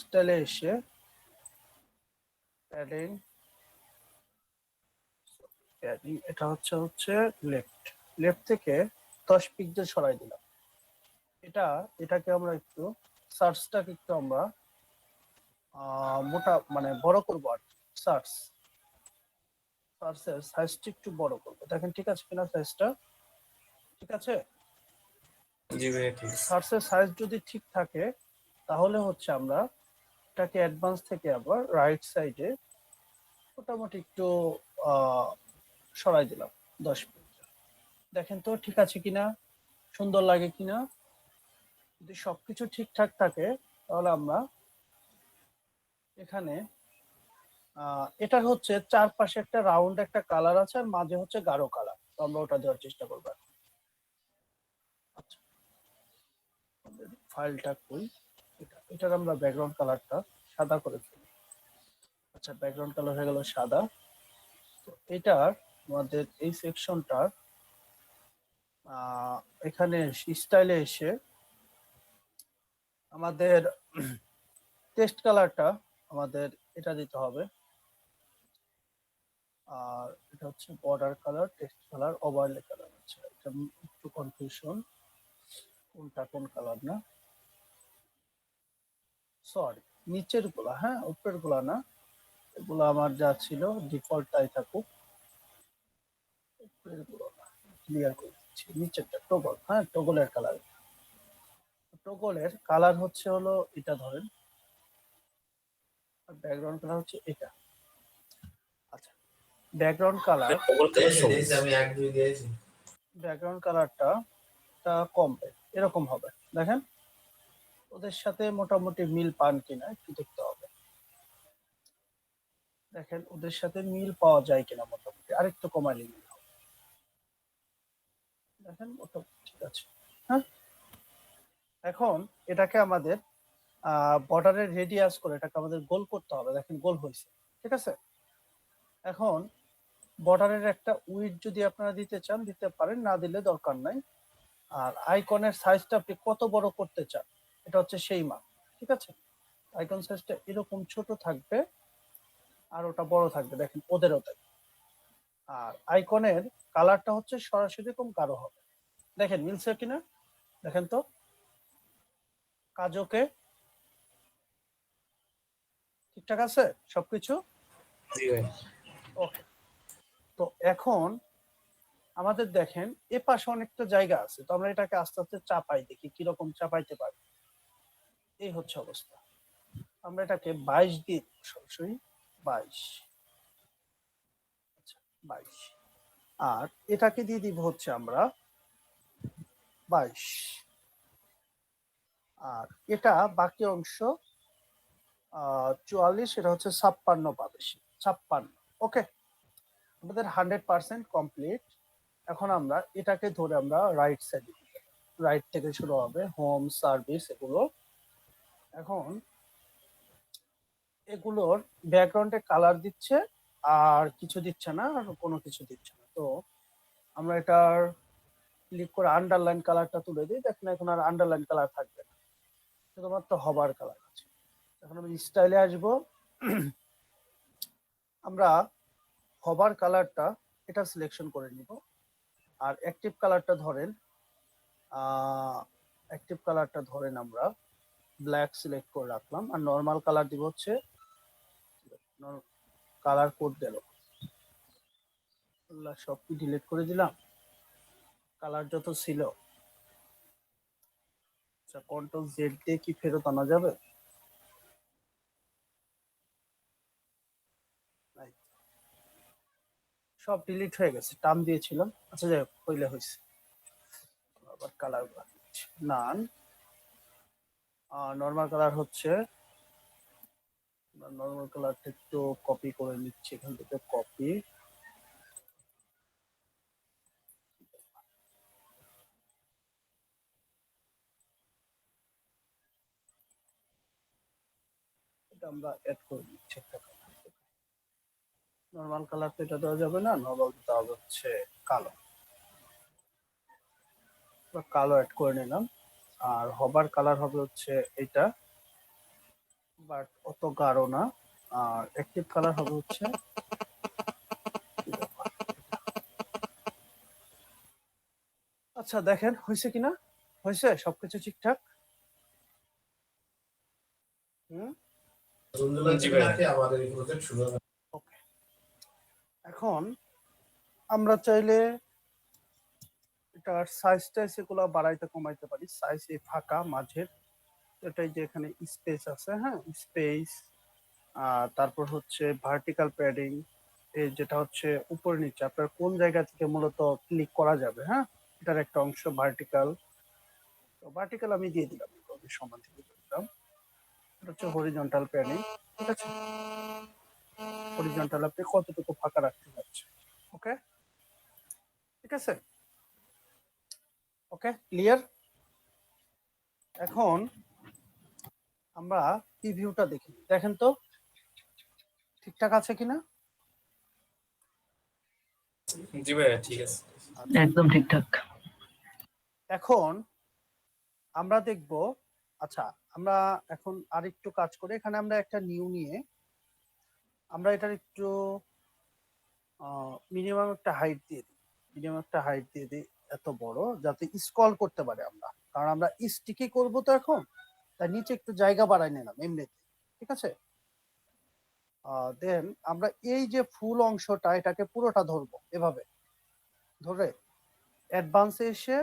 স্টাইলে এসে প্যাডিং, এটা হচ্ছে লেফট থেকে 10 পিক্সেল সরাই দিলাম। এটাকে আমরা একটু সার্চটাকে একটু আমরা মোটা মানে বড় করবো আর সার্চের সাইজটা একটু বড় করবো। দেখেন ঠিক আছে কিনা, সাইজটা ঠিক আছে? জি ভাই ঠিক আছে। সার্চের সাইজ যদি ঠিক থাকে তাহলে হচ্ছে আমরা এটাকে অ্যাডভান্স থেকে আবার রাইট সাইডে মোটামুটি একটু সরাই দিলাম 10 পিক্সেল। দেখেন তো ঠিক আছে কিনা, সুন্দর লাগে কিনা। যদি সবকিছু ঠিকঠাক থাকে তাহলে আমরা এখানে এটা হচ্ছে চারপাশে একটা রাউন্ড একটা কালার আছে, আর মাঝে হচ্ছে গাঢ় কালার, তো আমরা ওটা দেওয়ার চেষ্টা করবো। আচ্ছা, ফাইলটা কই, এটার আমরা ব্যাকগ্রাউন্ড কালারটা সাদা করে ফেলি। আচ্ছা, ব্যাকগ্রাউন্ড কালার হয়ে গেল সাদা। তো এটার আমাদের এই সেকশনটার এখানে স্টাইলে এসে আমাদের টেক্সট কালারটা আমাদের এটা দিতে হবে। আর এটা হচ্ছে border colour, text colour, overlay colour. আচ্ছা, এটা একটু কনফিউশন, কোনটা কোন কালার না, সরি নিচের গুলা, হ্যাঁ উপরের গুলা না, এগুলো আমার যা ছিল ডিফল্ট তাই থাকুক, উপরের গুলো না, ক্লিয়ার করে দিচ্ছি। নিচেরটা টগল, হ্যাঁ টগলের কালার, টগলের কালার হচ্ছে হলো এটা ধরেন, আর ব্যাকগ্রাউন্ড কালার হচ্ছে এটা। আচ্ছা, ব্যাকগ্রাউন্ড কালার, ব্যাকগ্রাউন্ড কালারটা কম এরকম হবে। দেখেন ওদের সাথে মোটামুটি মিল পান কিনা একটু দেখতে হবে। দেখেন ওদের সাথে মিল পাওয়া যায় কিনা, মোটামুটি আরেকটু কমালে মিল হবে। দেখেন মোটামুটি ঠিক আছে। হ্যাঁ, এখন এটাকে আমাদের বর্ডারের রেডিয়াস করে এটাকে আমাদের গোল করতে হবে। দেখেন গোল হয়েছে, ঠিক আছে। এখন বর্ডারের একটা উইডথ যদি আপনারা দিতে চান দিতে পারেন, না দিলে দরকার নাই। আর আইকনের সাইজটা আপনি কত বড় করতে চান এটা হচ্ছে সেই মাপ, ঠিক আছে। আইকন সাইজটা এরকম ছোট থাকবে আর ওটা বড় থাকবে, দেখেন ওদেরও তাই। আর আইকনের কালারটা হচ্ছে সরাসরি কম গাঢ় হবে। দেখেন মিলছে কিনা, দেখেন তো কাজকে ঠিকঠাক আছে সবকিছু। জি ভাই। ওকে, তো এখন আমাদের দেখেন এ পাশে অনেকটা জায়গা আছে, তো আমরা এটাকে আস্তে আস্তে চাপাই, দেখি কিরকম চাপাইতে পারি। এই হচ্ছে অবস্থা। আমরা এটাকে 22 দিয়ে সরাসরি 22, আচ্ছা 22, আর এটাকে দিয়ে দিব হচ্ছে আমরা 22, আর এটা বাকি অংশ 44, এটা হচ্ছে 56 পাবে, 56। ওকে, আমাদের 100% কমপ্লিট। এখন আমরা এটাকে ধরে আমরা রাইট সাইডে, রাইট থেকে শুরু হবে, হোম সার্ভিস এগুলো। এখন এগুলোর ব্যাকগ্রাউন্ডে কালার দিচ্ছে আর কিছু দিচ্ছে না, আর কোনো কিছু দিচ্ছে না। তো আমরা এটার ক্লিক করে আন্ডারলাইন কালারটা তুলে দিই। দেখেন এখন আর আন্ডারলাইন কালার থাকবে না, শুধুমাত্র হবার কালার আছে। এখন আমি স্টাইলে আসবো। আমরা হবার কালারটা এটা সিলেকশন করে নিব। আর অ্যাক্টিভ কালারটা ধরেন আমরা ব্ল্যাক সিলেক্ট করে রাখলাম। আর নর্মাল কালার দিব হচ্ছে কালার কোড দিল, সব কি ডিলিট করে দিলাম, কালার যত ছিল। আচ্ছা, কন্ট্রোল জেড দিয়ে কি ফেরত আনা যাবে? নাই, সব ডিলিট হয়ে গেছে, টার্ম দিয়েছিলাম। আচ্ছা যাই হোক, হইলে হয়েছে। আবার কালার নান নর্মাল কালার হচ্ছে, নর্মাল কালারটা একটু কপি করে নিচ্ছি এখান থেকে, কপি। এটা আমরা অ্যাড করে দিচ্ছি একটা নর্মাল কালার। তো এটা দেওয়া যাবে না, নর্মাল দেওয়া হচ্ছে কালো। কালো অ্যাড করে নিলাম। আর হবার কালার হবে হচ্ছে এটা, বাট অত গাঢ় না। আর অ্যাক্টিভ কালার হবে হচ্ছে, আচ্ছা দেখেন হয়েছে কিনা, হয়েছে সবকিছু ঠিকঠাক। জি ভাই। ওকে, এখন আমরা চাইলে এটার সাইজটা সেগুলো বাড়াইতে কমাইতে পারি। সাইজ এই ফাঁকা মাঝের এটাই যে এখানে স্পেস আছে, হ্যাঁ স্পেস। তারপর হচ্ছে ভার্টিক্যাল প্যাডিং, এই যেটা হচ্ছে উপর নিচে আপনার কোন জায়গা থেকে মূলত ক্লিক করা যাবে, হ্যাঁ এটার একটা অংশ ভার্টিক্যাল। তো ভার্টিক্যাল আমি দিয়ে দিলাম, সমান থেকে দিলাম। এটা হচ্ছে হরিজন্টাল প্যাডিং, ঠিক আছে। হরিজন্টাল আপনি কতটুকু ফাঁকা রাখতে পারছেন, ওকে ঠিক আছে, ওকে ক্লিয়ার। এখন আমরা প্রিভিউটা দেখি, দেখেন তো ঠিকঠাক আছে কিনা। জি ভাই ঠিক আছে। একদম ঠিকঠাক। এখন আমরা দেখব, আচ্ছা আমরা এখন আরেকটু কাজ করে এখানে আমরা একটা নিউ নিয়ে আমরা এটার একটু মিনিমাম একটা হাইট দিয়ে দিই, এত বড় যাতে স্ক্রল করতে পারে আমরা, কারণ আমরা স্টিকি করব তো এখন, তাই নিচে একটু জায়গা বাড়াই নিলাম এমনিতে, ঠিক আছে। দেন আমরা এই যে ফুল অংশটা এটাকে পুরোটা ধরবো, এভাবে ধরে অ্যাডভান্সে এসে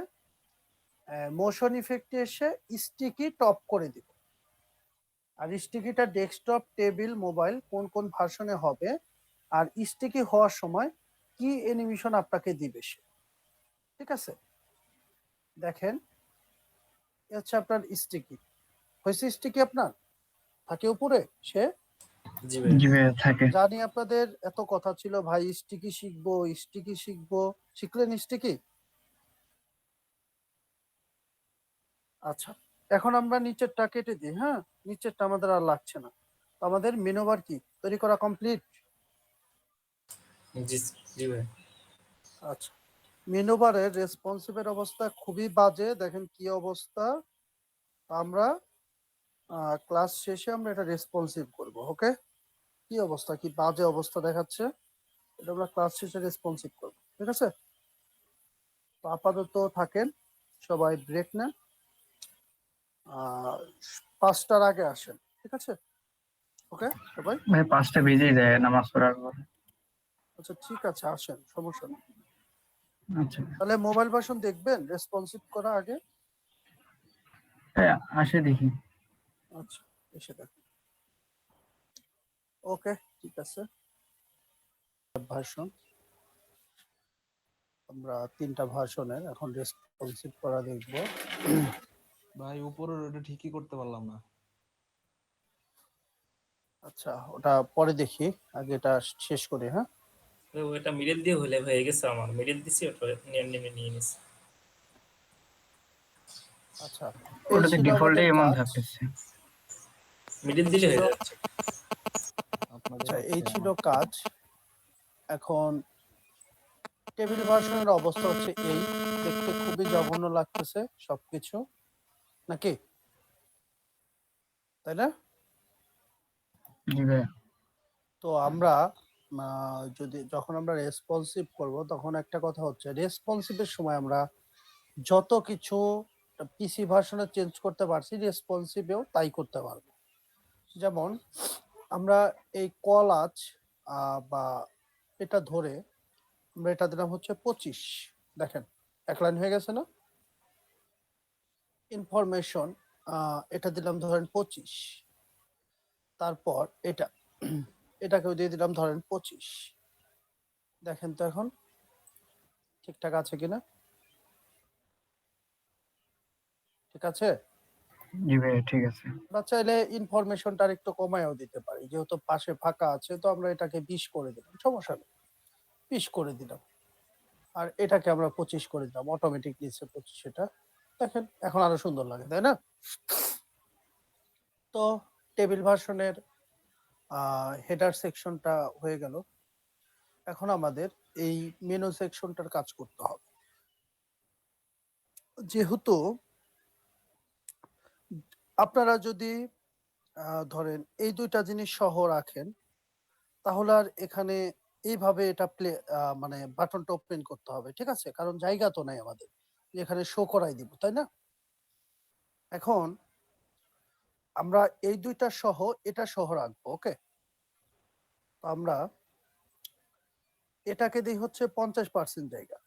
মোশন ইফেক্টে এসে স্টিকি টপ করে দিব। আর স্টিকিটা ডেস্কটপ, টেবিল, মোবাইল কোন কোন ভার্সনে হবে, আর স্টিকি হওয়ার সময় কি অ্যানিমেশন আপনাকে দিবে সে, ঠিক আছে। দেখেন হচ্ছে আপনার স্টিকি হয়েছে, স্টিকি আপনার থাকে উপরে সে। জি ভাই। জি ভাই থাকে। জানি আপনাদের এত কথা ছিল ভাই স্টিকি শিখবো, শিখলেন স্টিকি। আচ্ছা এখন আমরা নিচেরটা কেটে দিই, হ্যাঁ নিচেরটা আমাদের আর লাগছে না। তো আমাদের মেনু বার কি তৈরি করা কমপ্লিট। জি জি ভাই। আচ্ছা, মেনু বারের রেসপন্সিভের অবস্থা খুবই বাজে, দেখেন কি অবস্থা। আমরা ক্লাস শেষে আমরা এটা রেসপন্সিভ করব, ওকে। কি অবস্থা, কি বাজে অবস্থা দেখাচ্ছে, এটা আমরা ক্লাস শেষে রেসপন্সিভ করব, ঠিক আছে। তো আপাতত থাকেন, সবাই ব্রেক নেন, 5টার আগে আসেন, ঠিক আছে, ওকে সবাই। ভাই 5টা বেজেই যায় নামাজ পড়ার পর। আচ্ছা ঠিক আছে, আসেন, সমস্যা নেই। আচ্ছা তাহলে মোবাইল ভার্সন দেখবেন রেসপন্সিভ করা আগে। হ্যাঁ আসে দেখি। আচ্ছা এসে দেখেন, ওকে ঠিক আছে। ভার্সন আমরা 3টা ভার্সনের এখন রেসপন্সিভ করা দেখব। ভাই উপরের ওটা ঠিকই করতে পারলাম না। আচ্ছা ওটা পরে দেখি, আগে এটা শেষ করি, হ্যাঁ। ভাই ওটা মিডল দিয়ে হলে হয়ে গেছে, আমার মিডল দিছি ওটা নিয়ে নিয়েছি। আচ্ছা এই ওটাতে ছিল ডিফল্টে আমাদের এমন কাজ। থাকতেছে। মিডল দিলে হয়ে যাচ্ছে। আপনাদের আচ্ছা এই হচ্ছে ছিল আমার। কাজ। এখন টেবিল ভার্সনের অবস্থা হচ্ছে এই, দেখতে খুবই জঘন্য লাগতেছে সবকিছু, নাকি? তাই না? জি ভাইয়া। তো আমরা যখন আমরা রেসপন্সিভ করব, তখন একটা কথা হচ্ছে রেসপন্সিভের সময় আমরা যত কিছু পিসি ভার্সনে চেঞ্জ করতে পারছি, রেসপন্সিভেও তাই করতে পারবো। যেমন আমরা এই কলাজ বা এটা ধরে আমরা এটা দিলাম হচ্ছে 25, দেখেন এক লাইন হয়ে গেছে না? ইনফরমেশন এটা দিলাম ধরেন 25, তারপর এটাকেও দিয়ে দিলাম ধরেন 25। দেখেন তো এখন ঠিকঠাক আছে কিনা? ঠিক আছে? জি ভাইয়া ঠিক আছে। আমরা চাইলে ইনফরমেশনটা আর একটু কমায়ও দিতে পারি, যেহেতু পাশে ফাঁকা আছে, তো আমরা এটাকে 20 করে দিলাম, সমস্যা নেই, 20 করে দিলাম। আর এটাকে আমরা 25 করে দিলাম, অটোমেটিক নিচে 25। এটা দেখেন এখন আরো সুন্দর লাগে, তাই না? তো টেবিল ভার্সনের হেডার সেকশনটা হয়ে গেল। এখন আমাদের এই মেনু সেকশনটার কাজ করতে হবে। যেহেতু আপনারা যদি ধরেন এই দুইটা জিনিস সহ রাখেন, তাহলে আর এখানে এইভাবে এটা মানে বাটনটা ওপেন করতে হবে, ঠিক আছে? কারণ জায়গা তো নাই আমাদের এখানে শো করাই দিব, তাই না? এখন আমরা এই দুইটা সহ এটা সহ রাখবো, ওকে? তো আমরা এটাকে দিই হচ্ছে 50% জায়গা।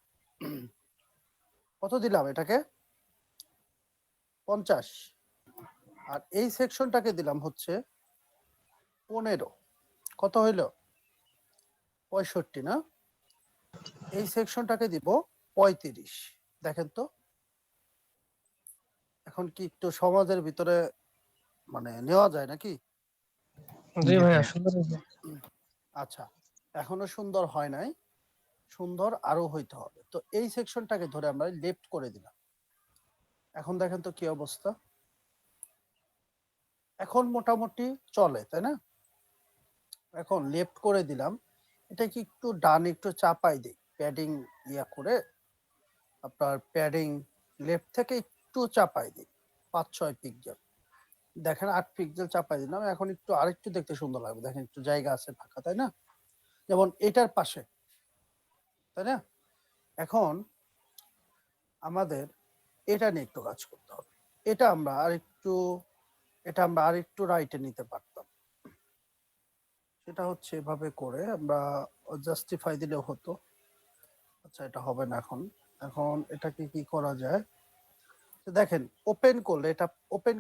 কত দিলাম এটাকে? 50। আর এই সেকশনটাকে দিলাম হচ্ছে 15। কত হইল? 65 না? এই সেকশনটাকে দিব 35। দেখেন তো এখন কি একটু সমাজের ভিতরে মানে নেওয়া যায় নাকি? জি ভাইয়া সুন্দর হয়েছে। আচ্ছা, এখনো সুন্দর হয় নাই, সুন্দর আরো হইতে হবে। তো এই সেকশনটাকে ধরে আমরা লেফট করে দিলাম। এখন দেখেন তো কি অবস্থা, এখন মোটামুটি চলে, তাই না? এখন লেফট করে দিলাম, এটা কি একটু ডান একটু চাপাই দিই, প্যাডিং ইয়া করে আপনার প্যাডিং লেফট থেকে একটু চাপাই দিই 5-6 পিক্সেল। দেখেন 8 পিক্সেল চাপাই দিলাম, এখন একটু আরেকটু দেখতে সুন্দর লাগবে। দেখেন একটু জায়গা আছে ফাঁকা, তাই না? যেমন এটার পাশে, তাই না? এখন আমাদের এটা নিয়ে একটু কাজ করতে হবে। এটা আমরা আরেকটু রাইটে নিতে পারতাম। সেটা হচ্ছে এভাবে করে আমরা জাস্টিফাই দিলেও হতো। আচ্ছা, এটা হবে না এখন। এখন এটাকে কি করা যায়? দেখেন ওপেন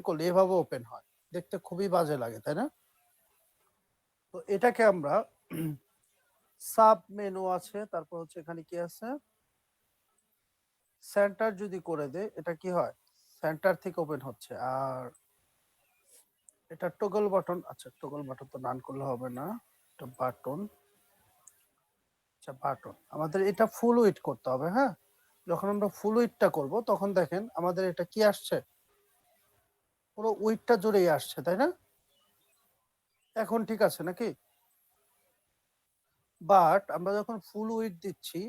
করলে এভাবে ওপেন হয়, দেখতে খুবই বাজে লাগে, তাই না? তো এটাকে আমরা সাব মেনু আছে, তারপর হচ্ছে এখানে কি আছে, সেন্টার যদি করে দে, এটা কি হয়? সেন্টার থেকে ওপেন হচ্ছে। আর এটা টগল বাটন, আচ্ছা টগল বাটন তো নান করলে হবে না, এটা বাটন। আচ্ছা বাটন, আমাদের এটা ফুল উইডথ করতে হবে, হ্যাঁ? যখন আমরা ফুল উইডথটা করব, তখন দেখেন আমাদের এটা কি আসছে, পুরো উইডথটা জুড়েই আসছে, তাই না? এখন ঠিক আছে নাকি? বাট আমরা যখন ফুল উইডথ দিচ্ছি,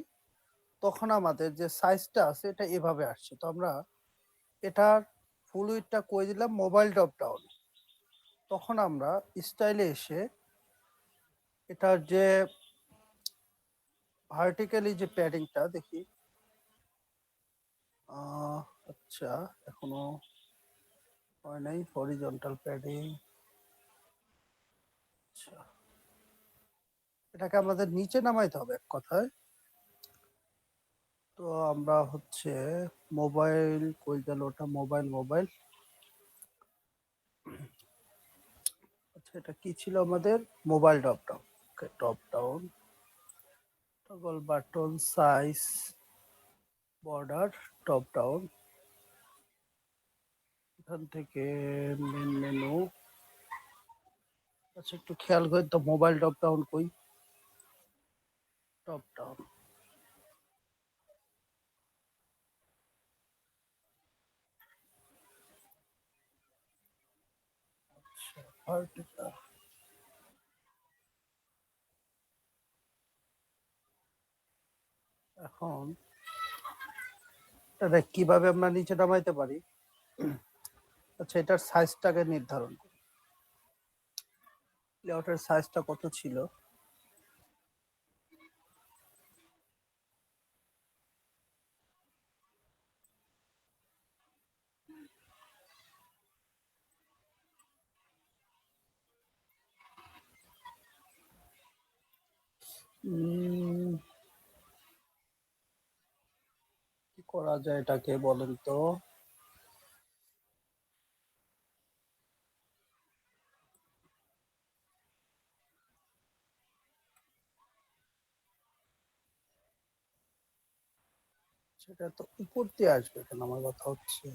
তখন আমাদের যে সাইজটা আছে এটা এভাবে আসছে। তো আমরা এটার ফুল উইডথটা করে দিলাম মোবাইল ড্রপ ডাউন। তখন আমরা স্টাইলে এসে এটার যে ভার্টিক্যালি যে প্যাডিংটা দেখি, আচ্ছা এখনো হয় নাই, হরিজন্টাল প্যাডিং। আচ্ছা, এটাকে আমাদের নিচে নামাইতে হবে এক কথায়। তো আমরা হচ্ছে মোবাইল, কই গেল ওটা, মোবাইল। আচ্ছা, এটা কি ছিল আমাদের? Mobile drop down. Okay, drop down, toggle button, size, border, drop down. এখান থেকে মেন মেনু। আচ্ছা, একটু খেয়াল করে তো মোবাইল ড্রপ ডাউন কই? Drop down, vertical. এখন এটা কিভাবে আমরা নিচে নামাইতে পারি? আচ্ছা, এটার সাইজটাকে নির্ধারণ করি। লেআউটের সাইজটা কত ছিল? কি করা যায় এটাকে বলেন তো? সেটা তো উপর দিয়ে আসবে কেন, আমার কথা হচ্ছে।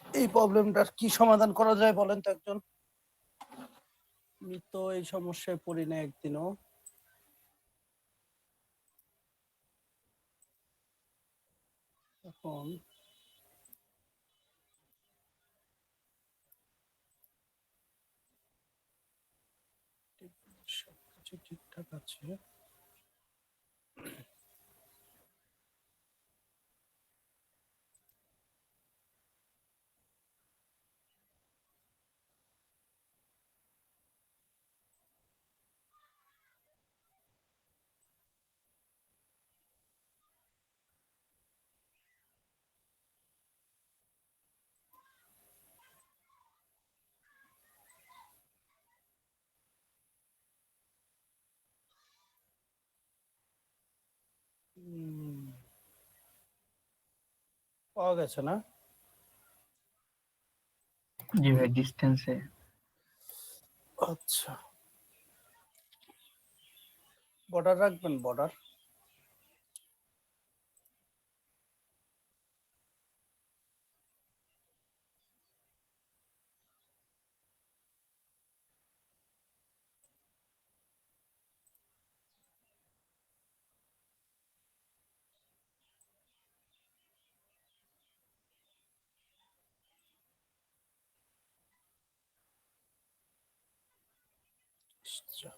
এই প্রবলেমটার কি সমাধান করা যায় বলেন তো একজন? আমি তো এই সমস্যায় পড়ি না একদিনও। এখন সবকিছু ঠিকঠাক আছে। পাওয়া গেছে না? জি ভাই, ডিস্টেন্সে। আচ্ছা, বর্ডার রাখবেন, বর্ডার। আচ্ছা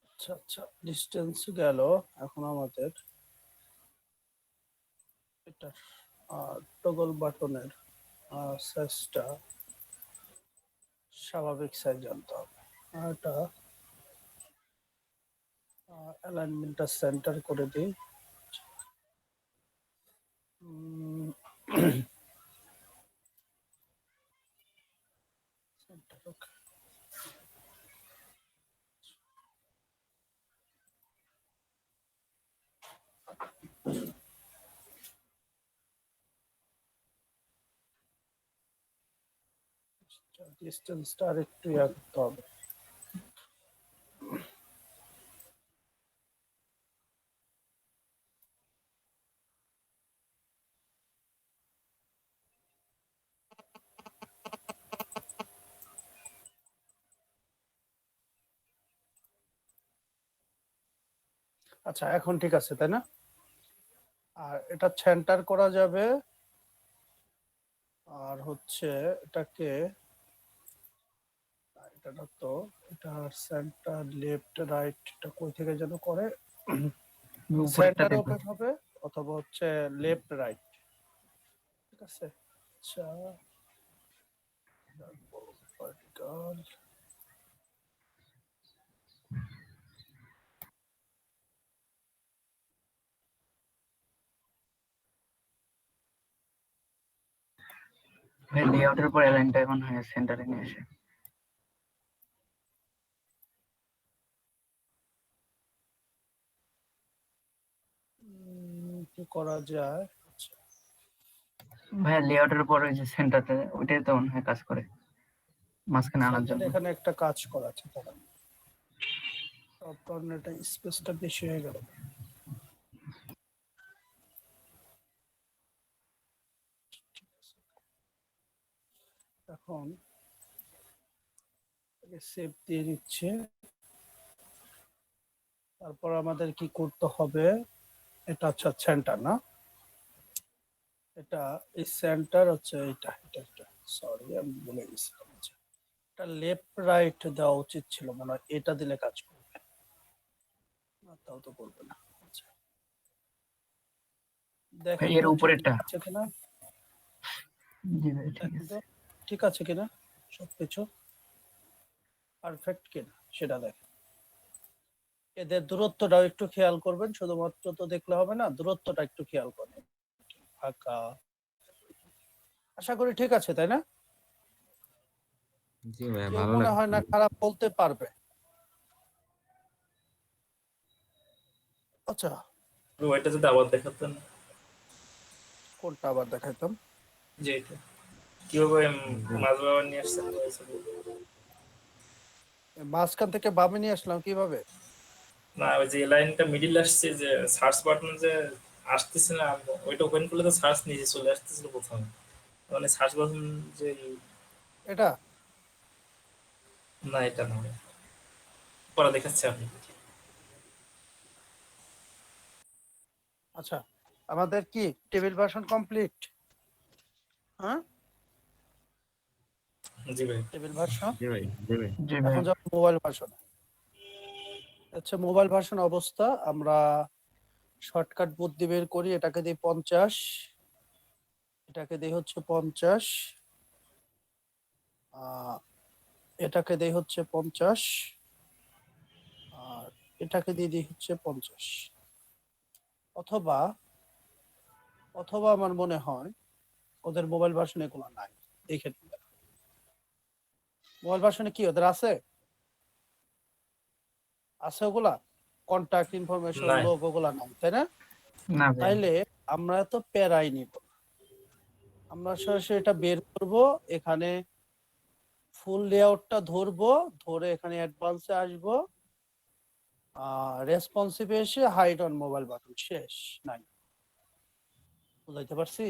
আচ্ছা আচ্ছা, ডিস্টেন্স গেল। এখন আমাদের এটার টগল বাটনের সাইজটা স্বাভাবিক সাইজ আনতে হবে। আর এটা অ্যালাইনমেন্টটা সেন্টার করে দিই। center, okay. ডিস্টেন্সটা আর একটু রাখতে হবে। আচ্ছা, এখন ঠিক আছে তাই না? আর এটা সেন্টার করা যাবে। আর হচ্ছে এটাকে, এটা তো এটা সেন্টার লেফট রাইট, এটা কই থেকে যেন করে? উপরেরটা সেন্টার দেখুন। ওপেন হবে অথবা হচ্ছে লেফট রাইট। ঠিক আছে। আচ্ছা, ভার্টিক্যাল। ভাই লেআউটের উপর অ্যালাইনটা এখন হয়ে সেন্টারে নিয়ে আসে। কি করা যায়? ভাই লেআউটের উপর ওই যে সেন্টারটা, ওইটাই তো মনে হয় কাজ করে। মাঝখানে আনার জন্য। এখানে একটা কাজ করা আছে, দাঁড়ান। টপ কর্নারটা স্পেসটা বেশি হয়ে গেল। এখন সেভ দিয়ে দিচ্ছে। তারপর আমাদের কি করতে হবে, এটা আচ্ছা সেন্টার না, এটা এই সেন্টার হচ্ছে এটা সরি আমি ভুলে গেছিলাম। আচ্ছা, এটা লেফট রাইট দেওয়া উচিত ছিল মনে হয়, এটা দিলে কাজ করবে না, তাও তো করবে না। আচ্ছা দেখেন এর তো উপরেরটা? ঠিক আছে কিনা, জি ভাই ঠিক দেখেন আছে। তো ঠিক আছে কিনা, সবকিছু পারফেক্ট কিনা সেটা দেখেন। এদের দূরত্বটাও একটু খেয়াল করবেন, শুধুমাত্র তো দেখলে হবে না, দূরত্বটা একটু খেয়াল করবেন। ফাঁকা, আশা করি ঠিক আছে তাই না? জি ভাই কেউ ভালো মনে লাগছে। হয় না খারাপ বলতে পারবে। আচ্ছা ওইটা যদি আবার দেখাতেন, কোনটা আবার দেখাইতাম? যে এটা কিভাবে মাঝ বাবার নিয়ে আসছেন মাঝখান থেকে বামে নিয়ে আসলাম কিভাবে? না, ওই যে লাইনটা মিডিল আসছে, যে সার্চ বাটন যে আসতেছে না, ওইটা ওপেন করলে তো সার্চ নিচে চলে আসতেছিল প্রথমে, মানে সার্চ বাটন যে, এটা না এটা না, পরে দেখাচ্ছে আপনি। আচ্ছা, আমাদের কি টেবিল ভার্সন কমপ্লিট? হ্যাঁ জি ভাই। Table version. জি ভাই, জি ভাই। জি ভাই। এখন যাব মোবাইল ভার্সন। আচ্ছা মোবাইল ভার্সন অবস্থা, আমরা শর্টকাট বুদ্ধি বের করি, এটাকে দিই 50, এটাকে দিই হচ্ছে 50, এটাকে দিই হচ্ছে 50, আর এটাকে দিয়ে দিই হচ্ছে 50। অথবা অথবা আমার মনে হয় ওদের মোবাইল ভার্সনে এগুলো নাই, দেখে নিবেন। মোবাইল ভার্সনে কি ওদের আছে ওগুলা কন্টাক্ট ইনফরমেশন নাই। লোক ওগুলা নাই তাই না? না ভাই। তাইলে আমরা তো প্যারাই নিব, আমরা সরাসরি এটা বের করব, এখানে ফুল লেআউটটা ধরবো, ধরে এখানে অ্যাডভান্সে আসবো, রেসপন্সিভ এসে হাইড অন মোবাইল বাটন, শেষ। নাই, বুঝাইতে পারছি?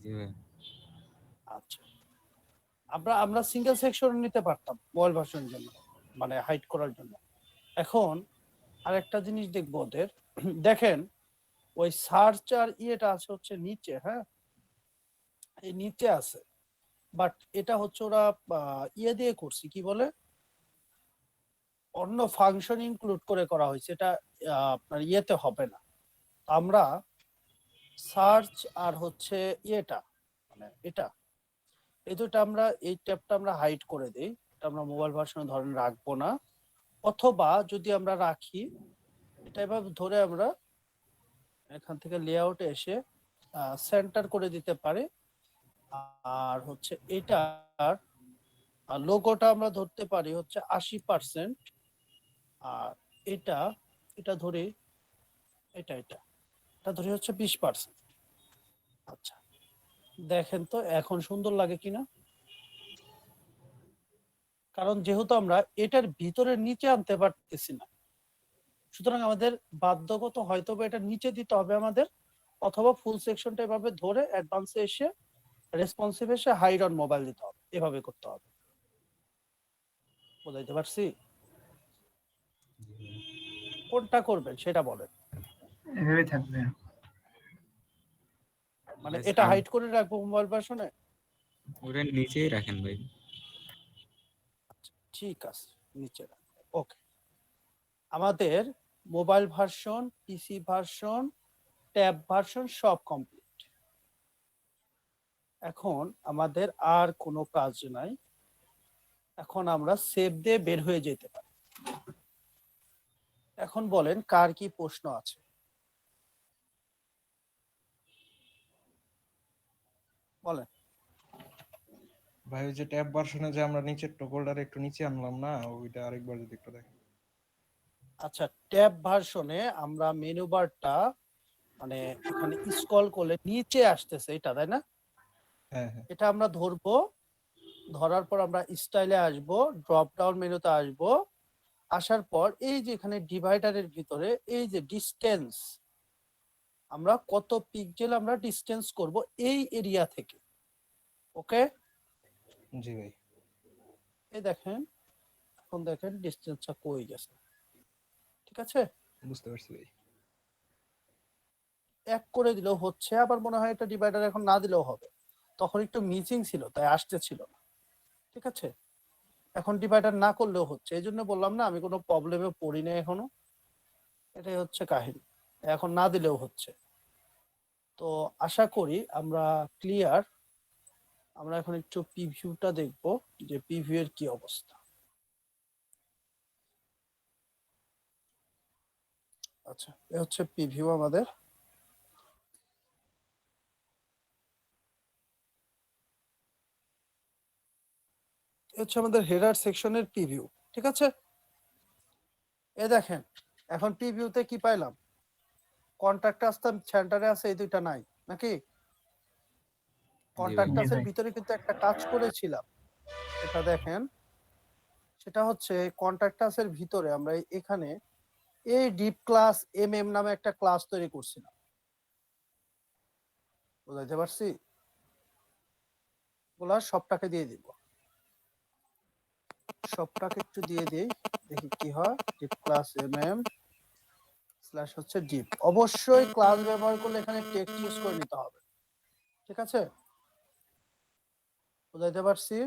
জি ভাই। আচ্ছা, আমরা সিঙ্গেল সেকশন নিতে পারতাম মোবাইল ভার্সনের জন্য, মানে হাইড করার জন্য। এখন আরেকটা জিনিস দেখবো ওদের, দেখেন ওই সার্চ আর ইয়েটা আছে হচ্ছে নিচে, হ্যাঁ এই নিচে আছে, বাট এটা হচ্ছে ওরা ইয়ে দিয়ে করছি, কি বলে, অন্য ফাংশন ইনক্লুড করে করা হয়েছে, এটা আপনার ইয়েতে হবে না। আমরা সার্চ আর হচ্ছে ইয়েটা, মানে এটা, এই দুটো আমরা, এই ট্যাবটা আমরা হাইড করে দিই, এটা আমরা মোবাইল ভার্সনে ধরেন রাখবো না। অথবা যদি আমরা রাখি, এটা এভাবে ধরে আমরা এখান থেকে লেআউটে এসে সেন্টার করে দিতে পারি। আর হচ্ছে এটার লোগোটা আমরা ধরতে পারি হচ্ছে 80%, আর এটা এটা ধরি, এটা ধরি হচ্ছে 20%। আচ্ছা দেখেন তো এখন সুন্দর লাগে কিনা, কারণ যেহেতু আমরা এটার ভিতরে নিচে আনতে পারতেছি না, সুতরাং আমাদের বাধ্যগত হয়তো এটা নিচে দিতে হবে আমাদের, অথবা ফুল সেকশনটা এভাবে ধরে অ্যাডভান্সে এসে রেসপন্সিভ এসে হাইড অন মোবাইল দিতে হবে, এভাবে করতে হবে। বুঝাইতে পারছি? কোনটা করবেন সেটা বলেন, এভাবে থাকবে। মানে ভাই, এটা সাব- হাইড করে রাখবো মোবাইল ভার্সনে? ওটা নিচেই রাখেন ভাই। ঠিক আছে, নিচে রাখবো, ওকে। আমাদের মোবাইল ভার্সন, পিসি ভার্সন, ট্যাব ভার্সন সব কমপ্লিট। এখন আমাদের আর কোনো কাজ নাই, এখন আমরা সেভ দিয়ে বের হয়ে যেতে পারি। এখন বলেন কার কি প্রশ্ন আছে, বলেন। ভাই ওই যে ট্যাব ভার্সনে যে আমরা নিচের টগলটার একটু নিচে আনলাম না, ওইটা আরেকবার যদি একটু দেখেন। আচ্ছা ট্যাব ভার্সনে আমরা মেনু বারটা, মানে এখানে স্ক্রল করলে নিচে আসতেছে এটা, তাই না? হ্যাঁ হ্যাঁ। এটা আমরা ধরবো, ধরার পর আমরা স্টাইলে আসব, ড্রপ ডাউন মেনুতে আসব, আসার পর এই যে এখানে ডিভাইডারের ভিতরে এই যে ডিসটেন্স, আমরা কত পিক্সেল আমরা ডিসটেন্স করব এই এরিয়া থেকে। ওকে, জি ভাই। এই দেখেন, এখন দেখেন ডিসটেন্সটা কই গেছে। ঠিক আছে, বুঝতে পারছি ভাই। এক করে দিলেও হচ্ছে, আবার মনে হয় এটা ডিভাইডার এখন না দিলেও হবে, তখন একটু মিসিং ছিল তাই আসতেছিল না। ঠিক আছে, এখন ডিভাইডার না করলেও হচ্ছে, এই জন্য বললাম না আমি কোনো প্রবলেমে পড়ি না এখনো, এটাই হচ্ছে কাহিনী, এখন না দিলেও হচ্ছে। তো আশা করি আমরা ক্লিয়ার। আমরা এখন একটু প্রিভিউটা দেখব যে প্রিভিউ এর কি অবস্থা। আচ্ছা, এ হচ্ছে প্রিভিউ আমাদের। এ হচ্ছে আমাদের হেডার সেকশনের প্রিভিউ। ঠিক আছে, এ দেখেন এখন প্রিভিউতে কি পাইলাম, কন্ট্যাক্ট আসতাম সেন্টারে আছে, এই দুইটা নাই নাকি? কন্ট্যাক্ট জি আসের ভাই। ভিতরে কিন্তু একটা কাজ করেছিলাম, এটা দেখেন, সেটা হচ্ছে কন্ট্যাক্ট আসের ভিতরে আমরা এখানে এই ডিপ ক্লাস এমএম নামে একটা ক্লাস তৈরি করছিলাম। বুঝাইতে পারছি? ওগুলা সবটাকে দিয়ে দিব, সবটাকে একটু দিয়ে দিই, দেখি কি হয়। ডিপ ক্লাস এমএম স্ল্যাশ হচ্ছে ডিপ। অবশ্যই ক্লাস ব্যবহার করলে এখানে টেক্সট ইউজ করে নিতে হবে। ঠিক আছে, বুঝাইতে পারছি?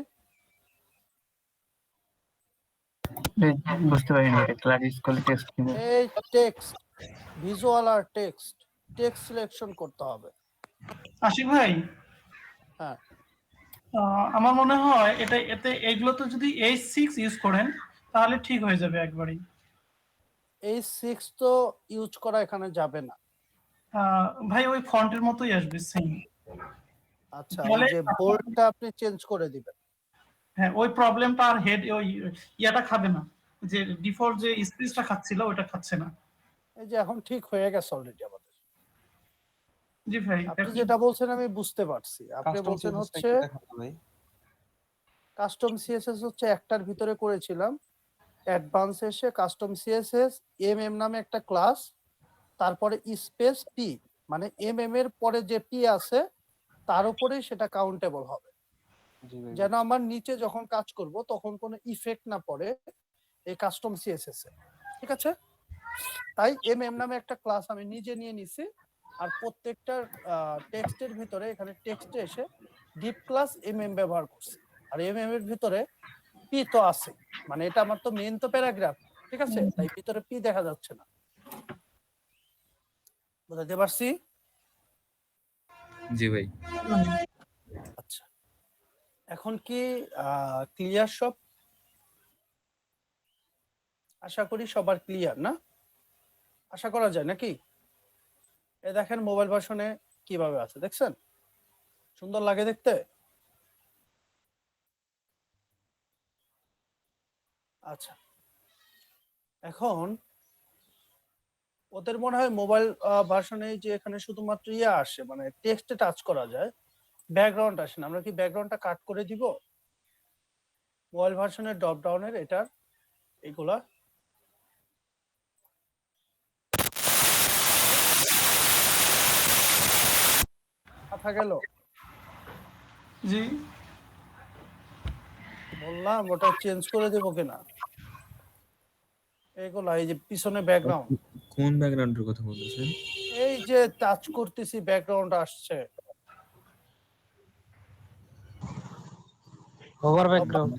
বুঝতে পারিনি এটা ক্লাস স্কুলে টেস্ট কিভাবে। এই টেক্সট, ভিজুয়াল আর টেক্সট, টেক্সট সিলেকশন করতে হবে। আশিক ভাই, হ্যাঁ, আমার মনে হয় এতে এগুলোতে যদি H6 ইউজ করেন তাহলে ঠিক হয়ে যাবে একবারই। এই 6 তো ইউজ করা এখানে যাবে না। ভাই ওই ফন্টের মতোই আসবে সেম। আচ্ছা, ওই তাহলে যে বোল্ডটা আপনি চেঞ্জ করে দিবেন। হ্যাঁ, ওই প্রবলেমটা আর হেড ওই ইয়াটা খাবে না, যে ডিফল্ট যে স্পেসটা খাচ্ছিল ওটা খাচ্ছে না। এই যে এখন ঠিক হয়ে গেছে অলরেডি আমাদের। জি ভাই, আপনি যেটা বলছেন আমি বুঝতে পারছি, আপনি কাস্টম বলছেন সিএসএস হচ্ছে একটু দেখান তো ভাই। কাস্টম সিএসএস হচ্ছে একটার ভিতরে করেছিলাম, অ্যাডভান্স এসে কাস্টম সিএসএস এমএম নামে একটা ক্লাস, তারপরে স্পেস পি, মানে এমএম এর পরে যে পি আছে তার উপরেই সেটা কাউন্টেবল হবে, জি ভাই। যেন আমার নিচে যখন কাজ করব তখন কোনো ইফেক্ট না পড়ে এই কাস্টম সিএসএস এ। ঠিক আছে, তাই এমএম নামে একটা ক্লাস আমি নিজে নিয়ে নিছি, আর প্রত্যেকটা টেক্সটের ভিতরে এখানে টেক্সটে এসে ডিপ ক্লাস এমএম ব্যবহার করছি, আর এমএম এর ভিতরে পি তো আছে, মানে এটা আমার তো মেইন তো প্যারাগ্রাফ। ঠিক আছে, তাই ভিতরে পি দেখা যাচ্ছে না। বুঝাতে পারছি? জি ভাই। আচ্ছা, এখন কি ক্লিয়ার সব? আশা করি সবার ক্লিয়ার না, আশা করা যায় নাকি? এ দেখেন মোবাইল ভার্সনে কিভাবে আছে, দেখছেন? সুন্দর লাগে দেখতে। আচ্ছা, এখন ওদের মনে হয় মোবাইল ভার্সনে যে এখানে শুধুমাত্র ইয়ে আসে, মানে টেক্সটে টাচ করা যায়, ব্যাকগ্রাউন্ড আসে না। আমরা কি ব্যাকগ্রাউন্ডটা কাট করে দিব? মোবাইল ভার্সনের ড্রপ ডাউনের এটার এগুলা কথা গেল, জি বললাম ওটা চেঞ্জ করে দেবো কিনা। এগুলা এই যে পিছনে ব্যাকগ্রাউন্ড, কোন ব্যাকগ্রাউন্ডের কথা বলতেছেন? এই যে টাচ করতেছি ব্যাকগ্রাউন্ড আসছে, ওভার ব্যাকগ্রাউন্ড।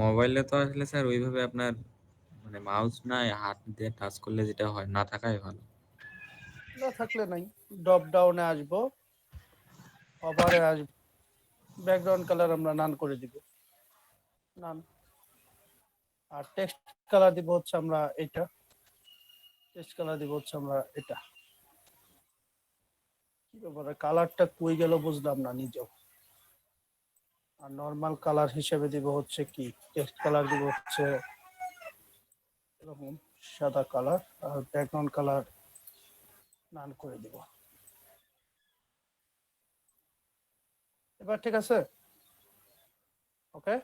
মোবাইলে তো আসলে স্যার ওইভাবে আপনার মানে মাউস নাই, হাত দিয়ে টাচ করলে যেটা হয় না থাকাই ভালো। না থাকলে নাই। ড্রপ ডাউনে আসবো, ওভারে আসবো, ব্যাকগ্রাউন্ড কালার আমরা নান করে দিব, নান। আর টেক্সট কালার দিব হচ্ছে আমরা এটা, টেক্সট কালার দিব হচ্ছে আমরা এটা। কি ব্যাপারে কালারটা কই গেল বুঝলাম না নিজেও। আর নরমাল কালার হিসেবে দিব হচ্ছে কি, টেক্সট কালার দিব হচ্ছে এরকম সাদা কালার, আর ব্যাকগ্রাউন্ড কালার নান করে দিব। এবার ঠিক আছে? ওকে,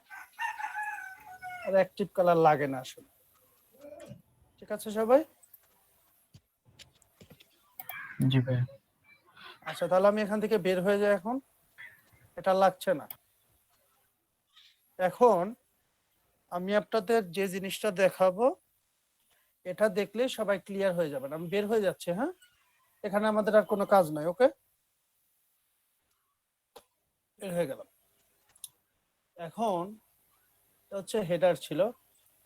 আর অ্যাক্টিভ কালার লাগে না আসলে। ঠিক আছে সবাই? জি ভাই। আচ্ছা, তাহলে আমি এখান থেকে বের হয়ে যাই এখন। এটা লাগছে না। এখন আমি আপনাদের যে জিনিসটা দেখাবো এটা দেখলে সবাই ক্লিয়ার হয়ে যাবেন। আমি বের হয়ে যাচ্ছি, হ্যাঁ? এখানে আমাদের আর কোনো কাজ নাই। ওকে, বের হয়ে গেলাম। এখন হচ্ছে হেডার ছিল।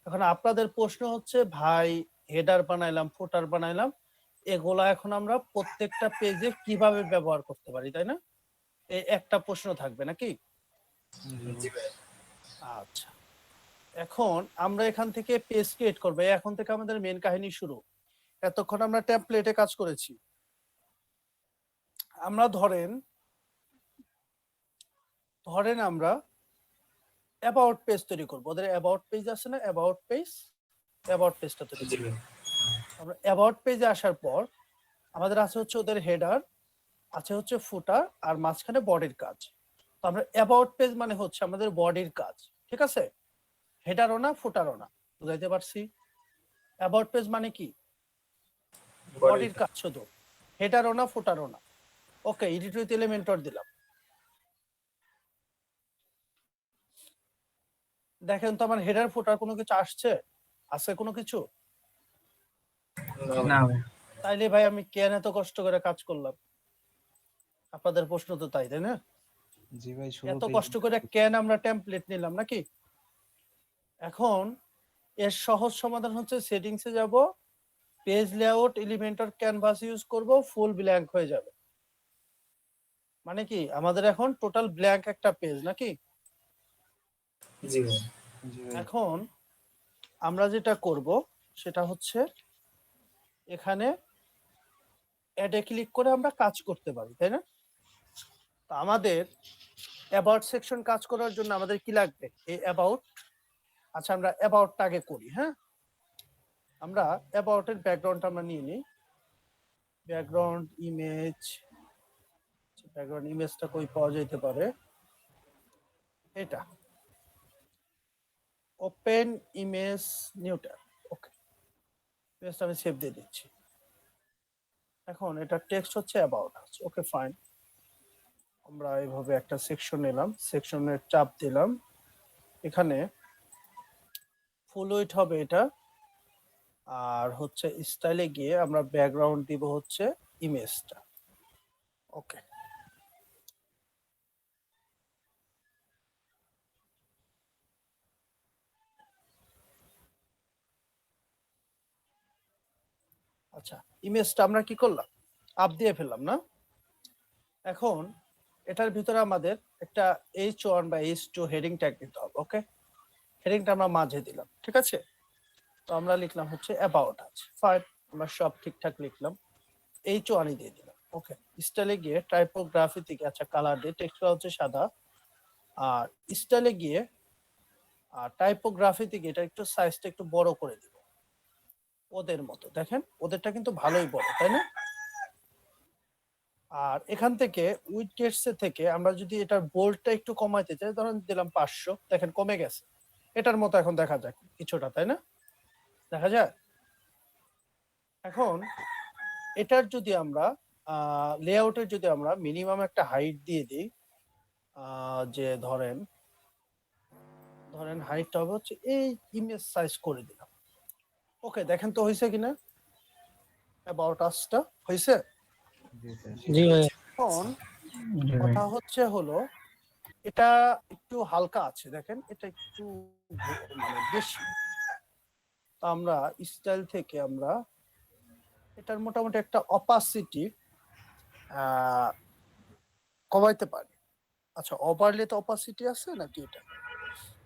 এখন আপনাদের প্রশ্ন হচ্ছে ভাই হেডার বানাইলাম, ফুটার বানাইলাম, এগুলা এখন আমরা প্রত্যেকটা পেজে কিভাবে ব্যবহার করতে পারি, তাই না? এই একটা প্রশ্ন থাকবে নাকি? জি ভাই। আচ্ছা, এখন আমরা এখান থেকে পেজ ক্রিয়েট করবো। এখন থেকে আমাদের মেন কাহিনী শুরু। এতক্ষণ আমরা টেমপ্লেটে কাজ করেছি। আমরা ধরেন আমরা অ্যাবাউট পেজ তৈরি করবো। ওদের অ্যাবাউট পেজ আছে না, অ্যাবাউট পেজটা তৈরি জি করবো। ভাই। আমরা অ্যাবাউট পেজে আসার পর আমাদের আছে হচ্ছে ওদের হেডার, আছে হচ্ছে ফুটার, আর মাঝখানে বডির কাজ। তো আমরা অ্যাবাউট পেজ মানে হচ্ছে আমাদের বডির কাজ, ঠিক আছে? হেডারও না, ফুটারও না, বুঝাইতে পারছি? অ্যাবাউট পেজ মানে কি? বডির কাজ শুধু, হেডারও না, ফুটারও না। ওকে, এডিট উইথ এলিমেন্টর দিলাম। দেখেন তো আমার হেডার ফুটার কোনো কিছু আসছে? আছে কোনো কিছু? না ভাই। তাইলে ভাই আমি কেন এত কষ্ট করে কাজ করলাম? আপনাদের প্রশ্ন তো তাই, তাই না? জি ভাই, এত শুরুতেই কষ্ট করে কেন আমরা টেমপ্লেট নিলাম নাকি? এখন এর সহজ সমাধান হচ্ছে সেটিংসে যাব, page layout, Elementor, canvas use করব, ফুল ব্ল্যাঙ্ক হয়ে যাবে। মানে কি আমাদের এখন টোটাল ব্ল্যাঙ্ক একটা পেজ নাকি? জি ভাই। জি ভাই। এখন আমরা যেটা করব সেটা হচ্ছে এখানে অ্যাডে ক্লিক করে আমরা কাজ করতে পারি, তাই না? তো আমাদের অ্যাবাউট সেকশন কাজ করার জন্য আমাদের কি লাগবে? এই অ্যাবাউট। আচ্ছা, আমরা অ্যাবাউটটা আগে করি, হ্যাঁ? আমরা অ্যাবাউটের ব্যাকগ্রাউন্ডটা আমরা নিয়ে নিই। ব্যাকগ্রাউন্ড ইমেজটা কই পাওয়া যেতে পারে? এটা ওপেন ইমেজ নিউটার। ওকে, ইমেজটা আমি সেভ দিয়ে দিচ্ছি। এখন এটা টেক্সট হচ্ছে অ্যাবাউট আছে। ওকে, ফাইন। আমরা এইভাবে একটা সেকশন নিলাম, সেকশনের চাপ দিলাম। এখানে ফুল উইডথ হবে এটা, আর হচ্ছে স্টাইলে গিয়ে আমরা ব্যাকগ্রাউন্ড দিব হচ্ছে ইমেজটা। ওকে, আচ্ছা, ইমেজটা আমরা কি করলাম? আপ দিয়ে ফেললাম না? এখন এটার ভিতরে আমাদের একটা H1 বা H2 হেডিং ট্যাগ দিতে হবে। ওকে, হেডিংটা আমরা মাঝে দিলাম, ঠিক আছে? তো আমরা লিখলাম হচ্ছে অ্যাবাউট আছে, ফাইন। আমরা সব ঠিকঠাক লিখলাম, H1 দিয়ে দিলাম। ওকে, স্টাইলে গিয়ে টাইপোগ্রাফি থেকে, আচ্ছা কালার দিয়ে, টেক্সটটা হচ্ছে সাদা। আর স্টাইলে গিয়ে আর টাইপোগ্রাফি থেকে এটা একটু সাইজটা একটু বড় করে দিব ওদের মতো। দেখেন ওদেরটা কিন্তু ভালোই বড়, তাই না? আর এখান থেকে উইডথ থেকে আমরা যদি এটার বোল্ডটা একটু কমাইতে চাই, ধরেন দিলাম 500, দেখেন কমে গেছে। এটার মতো এখন দেখা যায় কিছুটা, তাই না? দেখা যায়। এখন এটার যদি আমরা লেআউটের যদি আমরা মিনিমাম একটা হাইট দিয়ে দিই, যে ধরেন হাইটটা হবে হচ্ছে এই ইমেজ সাইজ করে দিলাম। ওকে, দেখেন তো হয়েছে কিনা? অ্যাবাউট আসটা হয়েছে? জি ভাই। এখন জি ভাই। কথা হচ্ছে হলো এটা একটু হালকা আছে, দেখেন এটা একটু মানে বেশি। তো আমরা স্টাইল থেকে আমরা এটার মোটামুটি একটা অপাসিটি কমাইতে পারি। আচ্ছা, ওভারলে তো অপাসিটি আছে নাকি? এটা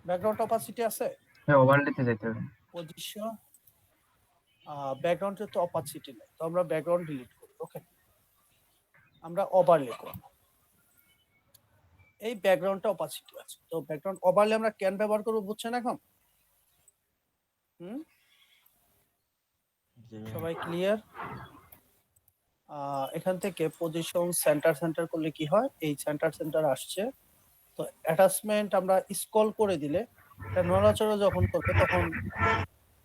ব্যাকগ্রাউন্ড অপাসিটি আছে, হ্যাঁ, ওভারলেতে যেতে হবে। পজিশন ব্যাকগ্রাউন্ডে তো অপাসিটি নেই, তো আমরা ব্যাকগ্রাউন্ড ডিলিট করি। ওকে, আমরা ওভারলে করব। এই ব্যাকগ্রাউন্ডটা অপাসিটি আছে, তো ব্যাকগ্রাউন্ড ওভারলে আমরা কেন ব্যবহার করব বুঝছেন এখন? সবাই ক্লিয়ার? এখান থেকে পজিশন সেন্টার করলে কি হয়? এই সেন্টার আসছে, তো অ্যাটাচমেন্ট আমরা স্ক্রল করে দিলে এটা নড়াচড়া যখন করবে তখন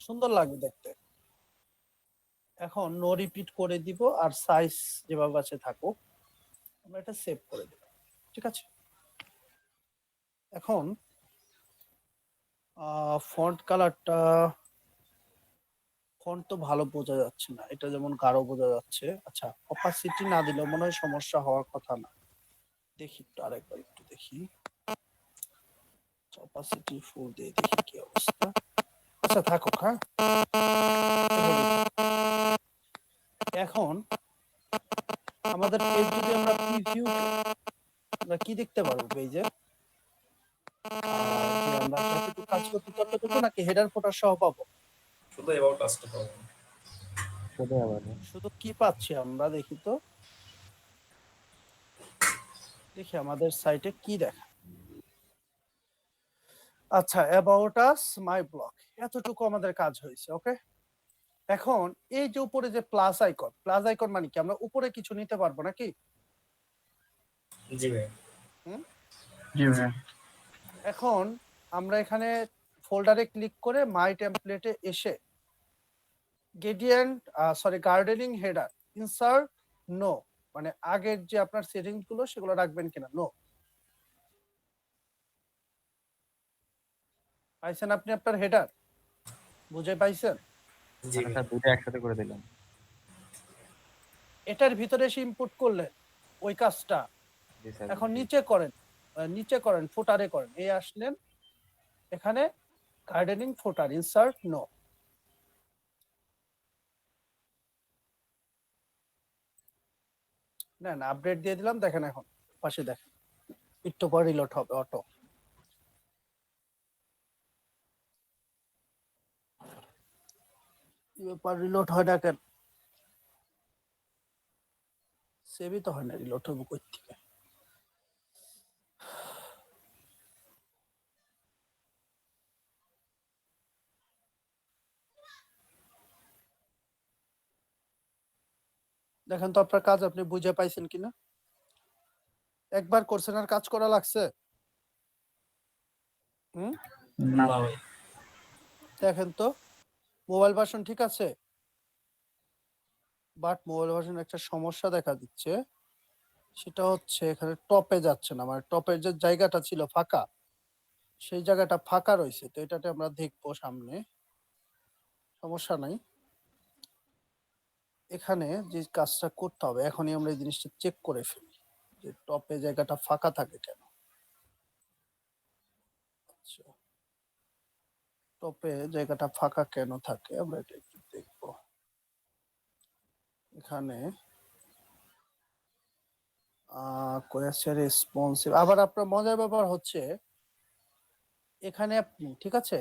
সুন্দর লাগবে দেখতে। এখন নো রিপিট করে দিব আর সাইজ যেভাবে আছে থাকুক, আমরা এটা সেভ করে দেব। ঠিক আছে, এখন ফন্ট কালারটা, ফন্ট তো ভালো বোঝা যাচ্ছে না, এটা যেমন গাঢ় বোঝা যাচ্ছে। আচ্ছা, অপাসিটি না দিলেও মনে হয় সমস্যা হওয়ার কথা না। দেখি একটু আরেকবার একটু দেখি, অপাসিটি ফুল দিয়ে দেখি কি অবস্থা। আচ্ছা থাকুক, হ্যাঁ। এখন আমাদের পেজ যদি আমরা প্রিভিউ, আমরা কি দেখতে পারবো পেজে, যে আমরা যতটুকু কাজ করতে ততটুকু নাকি হেডার ফোটার সহ পাবো? শুধু অ্যাবাউট আসটা পাবো। শুধু কি পাচ্ছি আমরা, দেখি তো, দেখি আমাদের সাইটে কি দেখা। আচ্ছা, অ্যাবাউট আস, মাই ব্লগ, এতটুকু আমাদের কাজ হয়েছে। ওকে, এখন এই যে উপরে যে প্লাস আইকন, প্লাস আইকন মানে কি আমরা উপরে কিছু নিতে পারবো নাকি? জি ভাই। জি ভাইয়া। এখন আমরা এখানে ফোল্ডারে ক্লিক করে মাই টেমপ্লেটে এসে gradient, gardening header insert no, মানে আগের যে আপনার সেটিংস গুলো সেগুলো রাখবেন কিনা, নো। পাইছেন আপনি আপনার হেডার? বুঝে পাইছেন? জি ভাই। দুটো একসাথে করে দিলাম। এটার ভিতরে এসে ইনপুট করলেন ওই কাজটা। জি স্যার। এখন নিচে করেন, নিচে করেন, ফুটারে করেন, এই আসলেন এখানে গার্ডেনিং ফুটার ইনসার্ট নো। না না, আপডেট দিয়ে দিলাম, দেখেন এখন পাশে দেখেন একটু পর রিলোড হবে অটো। ব্যাপার, রিলোড হয় না কেন? সেভই তো হয় না, রিলোড হবে কই থেকে? দেখেন তো আপনার কাজ আপনি বুঝে পাইছেন কিনা। একবার করছেন আর কাজ করা লাগছে? না ভাই। দেখেন তো মোবাইল ভার্সন ঠিক আছে, বাট মোবাইল ভার্সন একটা সমস্যা দেখা দিচ্ছে, সেটা হচ্ছে এখানে টপে যাচ্ছে না, মানে টপের যে জায়গাটা ছিল ফাঁকা, সেই জায়গাটা ফাঁকা রয়েছে। তো এটাতে আমরা দেখবো সামনে, সমস্যা নাই। এখানে যে কাজটা করতে হবে, এখনই আমরা এই জিনিসটা চেক করে ফেলি যে টপে জায়গাটা ফাঁকা থাকে কেন। আচ্ছা, টপে জায়গাটা ফাঁকা কেন থাকে আমরা এটা একটু দেখবো। এখানে কোয়েশ্চেন রেসপন্সিভ, আবার আপনার মজার ব্যাপার হচ্ছে এখানে আপনি, ঠিক আছে,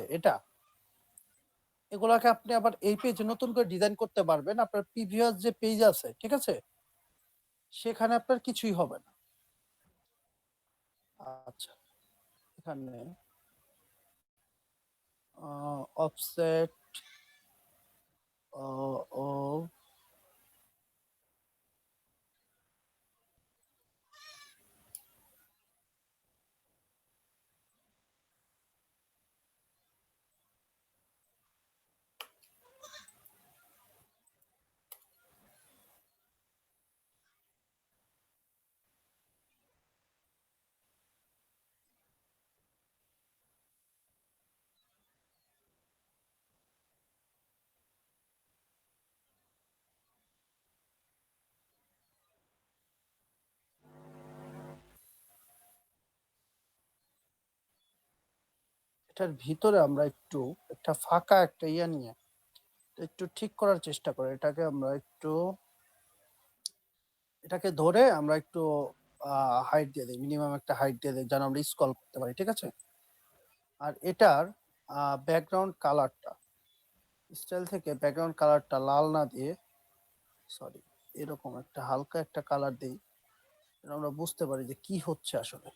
এগুলাকে আপনি আবার এই পেজে নতুন করে ডিজাইন করতে পারবেন। আপনার প্রিভিয়াস যে পেজ আছে, ঠিক আছে, সেখানে আপনার কিছুই হবে না। আচ্ছা, এখানে অফসেট ও এটার ভিতরে আমরা একটু একটা ফাঁকা একটা ইয়া নিয়ে একটু ঠিক করার চেষ্টা করি। এটাকে আমরা একটু, এটাকে ধরে আমরা একটু হাইট দিয়ে দিই, মিনিমাম একটা হাইট দিয়ে দিই যেন আমরা স্ক্রল করতে পারি, ঠিক আছে। আর এটার ব্যাকগ্রাউন্ড কালারটা, স্টাইল থেকে ব্যাকগ্রাউন্ড কালারটা লাল না দিয়ে, সরি, এরকম একটা হালকা একটা কালার দিই, আমরা বুঝতে পারি যে কি হচ্ছে আসলে,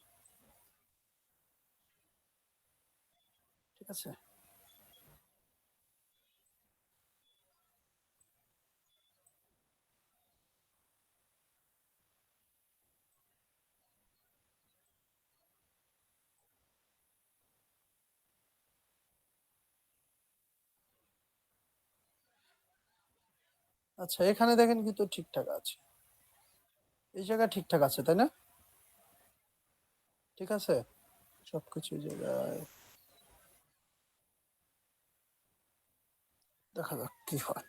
ঠিক আছে। আচ্ছা এখানে দেখেন কিন্তু ঠিকঠাক আছে, এই জায়গায় ঠিকঠাক আছে তাই না? ঠিক আছে সবকিছু এই জায়গায়, দেখা যাক কি হয়।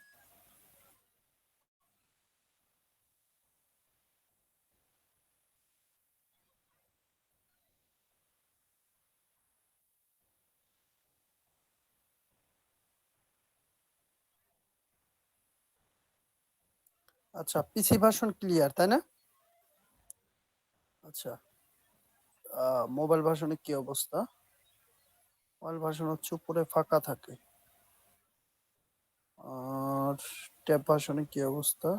আচ্ছা পিসি ভার্সন ক্লিয়ার তাই না? আচ্ছা মোবাইল ভার্সনে কি অবস্থা? মোবাইল ভার্সন হচ্ছে উপরে ফাঁকা থাকে। আর ট্যাব ভার্সনে কি অবস্থা?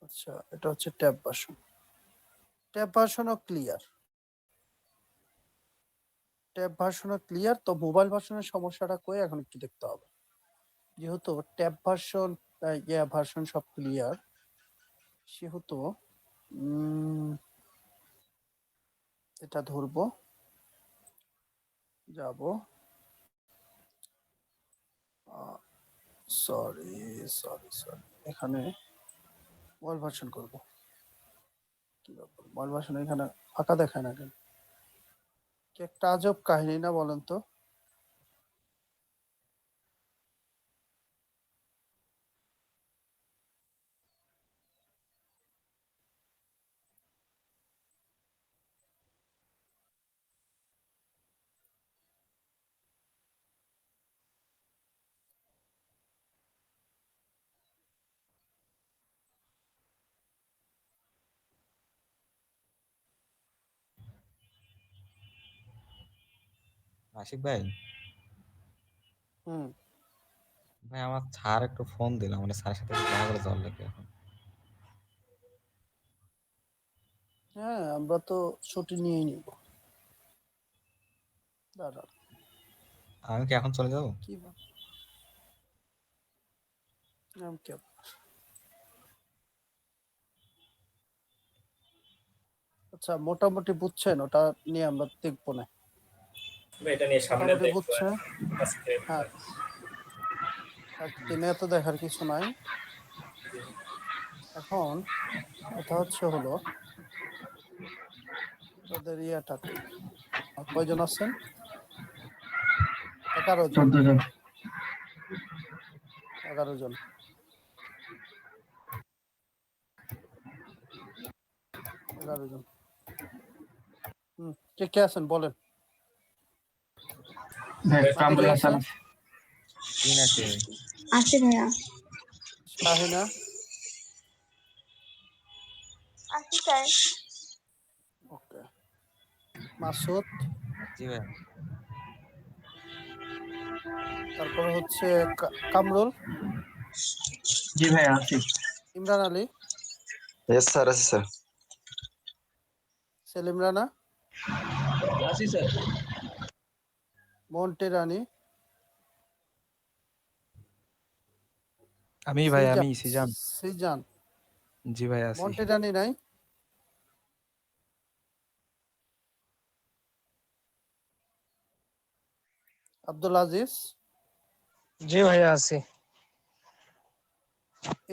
আচ্ছা এটা হচ্ছে ট্যাব ভার্সন, ট্যাব ভার্সনও ক্লিয়ার, ট্যাব ভার্সনও ক্লিয়ার। তো মোবাইল ভার্সনের সমস্যাটা কই এখন একটু দেখতে হবে। যেহেতু ট্যাব ভার্সন ভার্সন সব ক্লিয়ার, সেহেতু এটা ধরবো, যাব সরি সরি সরি, এখানে মোবাইল ভার্সন করব। কি ব্যাপার মোবাইল ভার্সন এখানে ফাঁকা দেখায় না কেন? কি একটা আজব কাহিনী না বলেন তো? আশিক ভাই, হুম ভাই আমার স্যার একটু ফোন দিলাম, মানে স্যারের সাথে একটু দেখা করে যাওয়ার লাগে এখন। হ্যাঁ আমরা তো ছুটি নিয়েই নিব। দাঁড়ান আমি কি এখন চলে যাবো? কি নাম কি আপনার? আচ্ছা মোটামুটি বুঝছেন, ওটা নিয়ে আমরা দেখবো না। এটা নিয়ে সামনে মোটামুটি দেখবো বুঝছে, আজকে। হ্যাঁ একদিনে এত দেখার কিছু নাই। এখন কথা হচ্ছে হলো তাদের ইয়েটাতে কয়জন আছেন? 11 জন, 14 জন। 11 জন, 11 জন। কে কে আছেন বলেন? ভাই কামরুল আছে? হাসান আছে। কি নাকি? আছে ভাইয়া। শাহিনা আছে স্যার। ওকে, মাসুদ, জি ভাই। তারপরে হচ্ছে কামরুল, জি ভাই আছি। ইমরান আলী, यस सर আছে স্যার। সেলিম রানা, আছি স্যার। মন্টে রানী, আমি ভাই, আমি সিজান। সিজান, জি ভাই আছি। মন্টে রানী নাই? আব্দুল আজিজ, জি ভাইয়া আছি।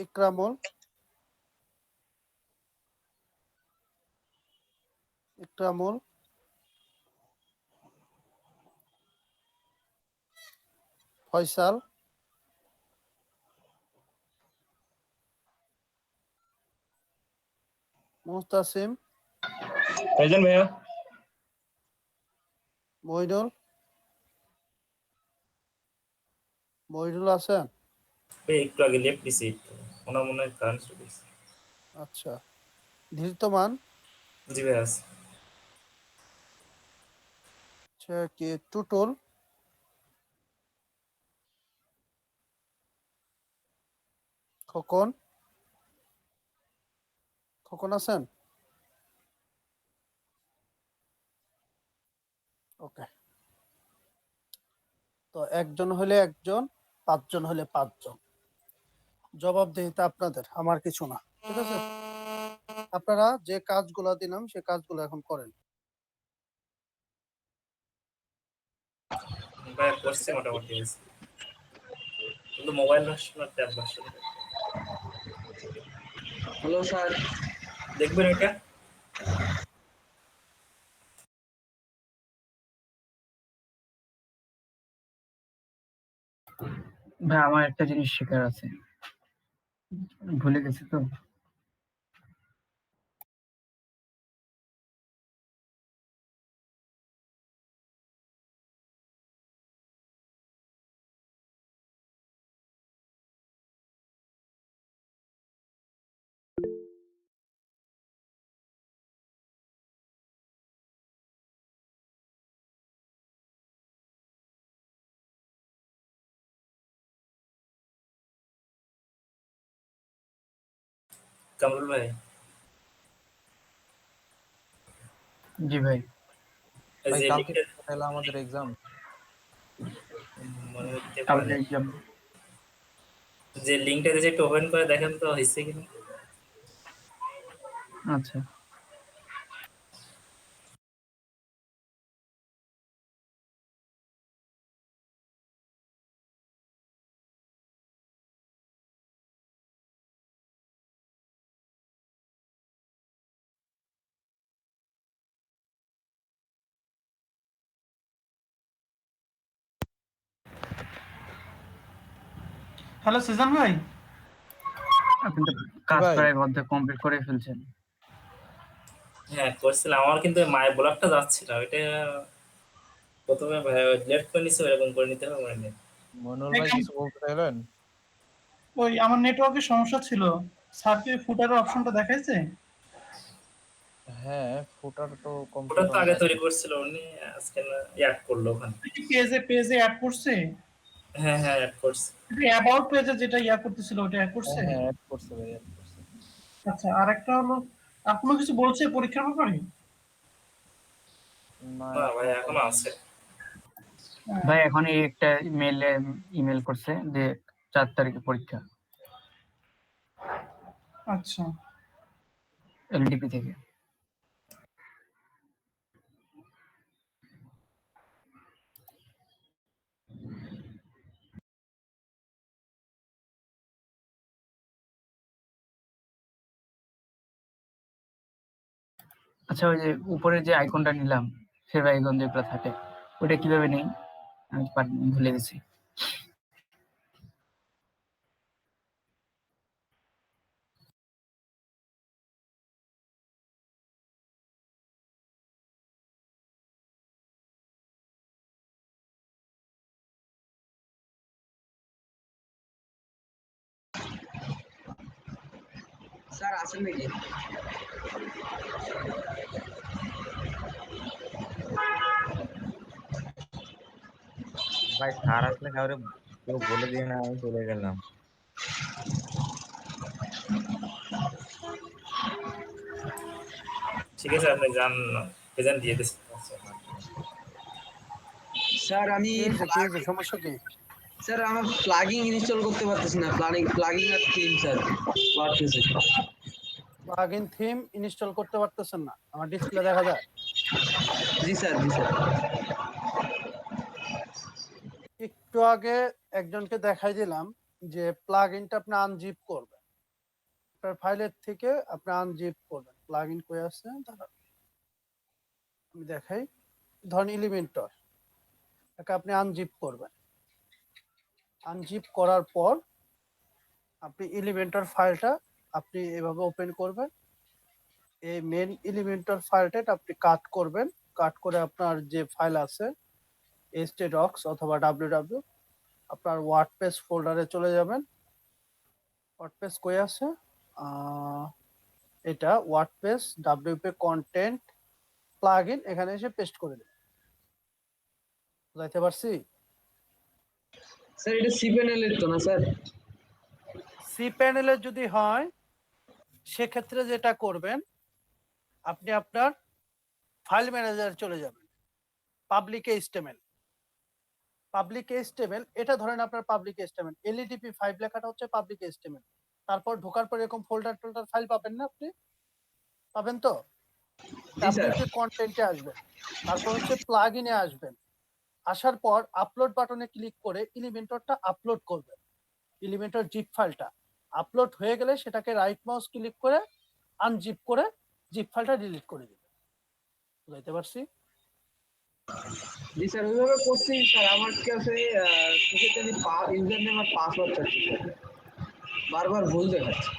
ইকরামুল, ইকরামুল, ফয়সাল, মুহতাসিম, প্রেজেন্ট ভাইয়া। মইনুল, মইনুল আছেন? একটু আগে লেফট দিছি, ওনার মনে হয় কারেন্ট চলে গেছে। আচ্ছা ধীরতমান, জি ভাই আছে। আচ্ছা কি টুটুল, খোকন, খোকন আছেন? ওকে, তো একজন হলে একজন, 5 জন হলে 5 জন। জবাবদিহিতা আপনাদের, আমার কিছু না, ঠিক আছে? আপনারা যে কাজগুলো দিলাম সে কাজগুলো এখন করেন। ভাই করছি মোটামুটি, কিন্তু মোবাইল ভার্সন আর ট্যাব ভার্সন হ্যালো স্যার। দেখবেন এটা। ভাই আমার একটা জিনিস শেখার আছে, ভুলে গেছি তো। কামরুল ভাই, জি ভাই। এই ভাই যে কালকে লিঙ্কটা তাহলে আমাদের এক্সাম। মনে হতে কালকে পারে, এক্সাম। যে লিঙ্কটা দিয়েছে একটু ওপেন করে দেখেন তো হয়েছে কিনা। আচ্ছা হ্যালো সিজন ভাই। আপনি তো কাজ ভাই প্রায় অর্ধেক কমপ্লিট করে ফেলছেন। হ্যাঁ করছিলাম, আমার কিন্তু মায়ের ব্লকটা যাচ্ছে না ওইটা, প্রথমে লেট করে নিচ্ছে, এরকম করে নিতে হবে মানে। মনুল এই ভাই কাম- কিছু বলতে চাইলেন? ওই আমার নেটওয়ার্কের সমস্যা ছিল, সার্চে ফুটারের অপশনটা দেখাইছে। হ্যাঁ, ফুটার তো ওটা কমপ্লিট তো অন আগে তৈরি আছে। করছিল উনি, আজকে না অ্যাড করলো ওখানে। পেজে পেজে অ্যাড করছে। হ্যাঁ হ্যাঁ অ্যাড করছে। অ্যাবাউট পেজে যেটা ইয়া করতেছিল ওটা অ্যাড হ্যাঁ করছে। হ্যাঁ অ্যাড করছে ভাই, অ্যাড করছে। আচ্ছা, আর একটা হলো, আর কোনো কিছু বলছে পরীক্ষার ব্যাপারে? না না ভাই এখনো এখনো বলেনি। আছে। ভাই এখন এই একটা ইমেল করছে যে 4 তারিখে পরীক্ষা, আচ্ছা, এলডিপি থেকে। আচ্ছা ওই যে উপরে যে আইকনটা নিলাম, সেভ আইকন যেগুলো থাকে, ওটা কিভাবে নেই? আমি ভুলে গেছি। স্যার আছেন নাকি? ভাই স্যার আসলে কাউরে কেউ বলে দিয়ে না, আমি চলে গেলাম। ঠিক আছে আপনি যান, প্রেজেন্ট দিয়ে দিচ্ছি। স্যার আমি কি হয়েছে সমস্যা কি? স্যার আমার প্লাগইন ইনস্টল করতে পারতেছি না, প্লাগইন আর থিম স্যার ওয়ার্ডপ্রেসে। প্লাগইন থিম ইনস্টল করতে পারতেছেন না, আমার ডিসপ্লে দেখা যায়। জি স্যার, জি স্যার। একটু আগে একজনকে দেখাই দিলাম যে প্লাগইনটা আপনি আনজিপ করবেন, আপনার ফাইলের থেকে আপনি আনজিপ করবেন। প্লাগইন কই আছে দাঁড়ান আমি দেখাই। ধরেন এলিমেন্টর, এটাকে আপনি আনজিপ করবেন। আনজিপ করার পর আপনি এলিমেন্টর ফাইলটা আপনি এভাবে ওপেন করবেন। এই মেন এলিমেন্টর ফাইলটা আপনি কাট করবেন, কাট করে আপনার যে ফাইল আছে htdocs অথবা www, আপনার ওয়ার্ডপ্রেস ফোল্ডারে চলে যাবেন। ওয়ার্ডপ্রেস কই আছে? এটা ওয়ার্ডপ্রেস wp কন্টেন্ট প্লাগইন, এখানে এসে পেস্ট করে দেবেন। বুঝাইতে পারছি? স্যার এটা সি প্যানেলের তো না স্যার? সি প্যানেলের যদি হয় সেক্ষেত্রে যেটা করবেন, আপনি আপনার ফাইল ম্যানেজারে চলে যাবেন। পাবলিক এইচটিএমএল, পাবলিক এইচটিএমএল এটা ধরেন আপনার পাবলিক এইচটিএমএল, এলইডিপি 5 লেখাটা হচ্ছে পাবলিক এইচটিএমএল। তারপর ঢোকার পর এরকম ফোল্ডার টোল্ডার ফাইল পাবেন না আপনি? পাবেন তো? জি স্যার। wp কন্টেন্টে আসবেন, তারপর হচ্ছে প্লাগইনে আসবেন। আসার পর আপলোড বাটনে ক্লিক করে এলিমেন্টরটা আপলোড করবেন, এলিমেন্টর জিপ ফাইলটা। আপলোড হয়ে গেলে সেটাকে রাইট মাউস ক্লিক করে আনজিপ করে জিপ ফাইলটা ডিলিট করে দিবেন। বুঝাইতে পারছি? জি স্যার ওইভাবে করছি স্যার। আমার কাছে সেক্ষেত্রে আমি ইউজার নেম আর পাসওয়ার্ড চাচ্ছি স্যার, বারবার ভুল দেখাচ্ছে।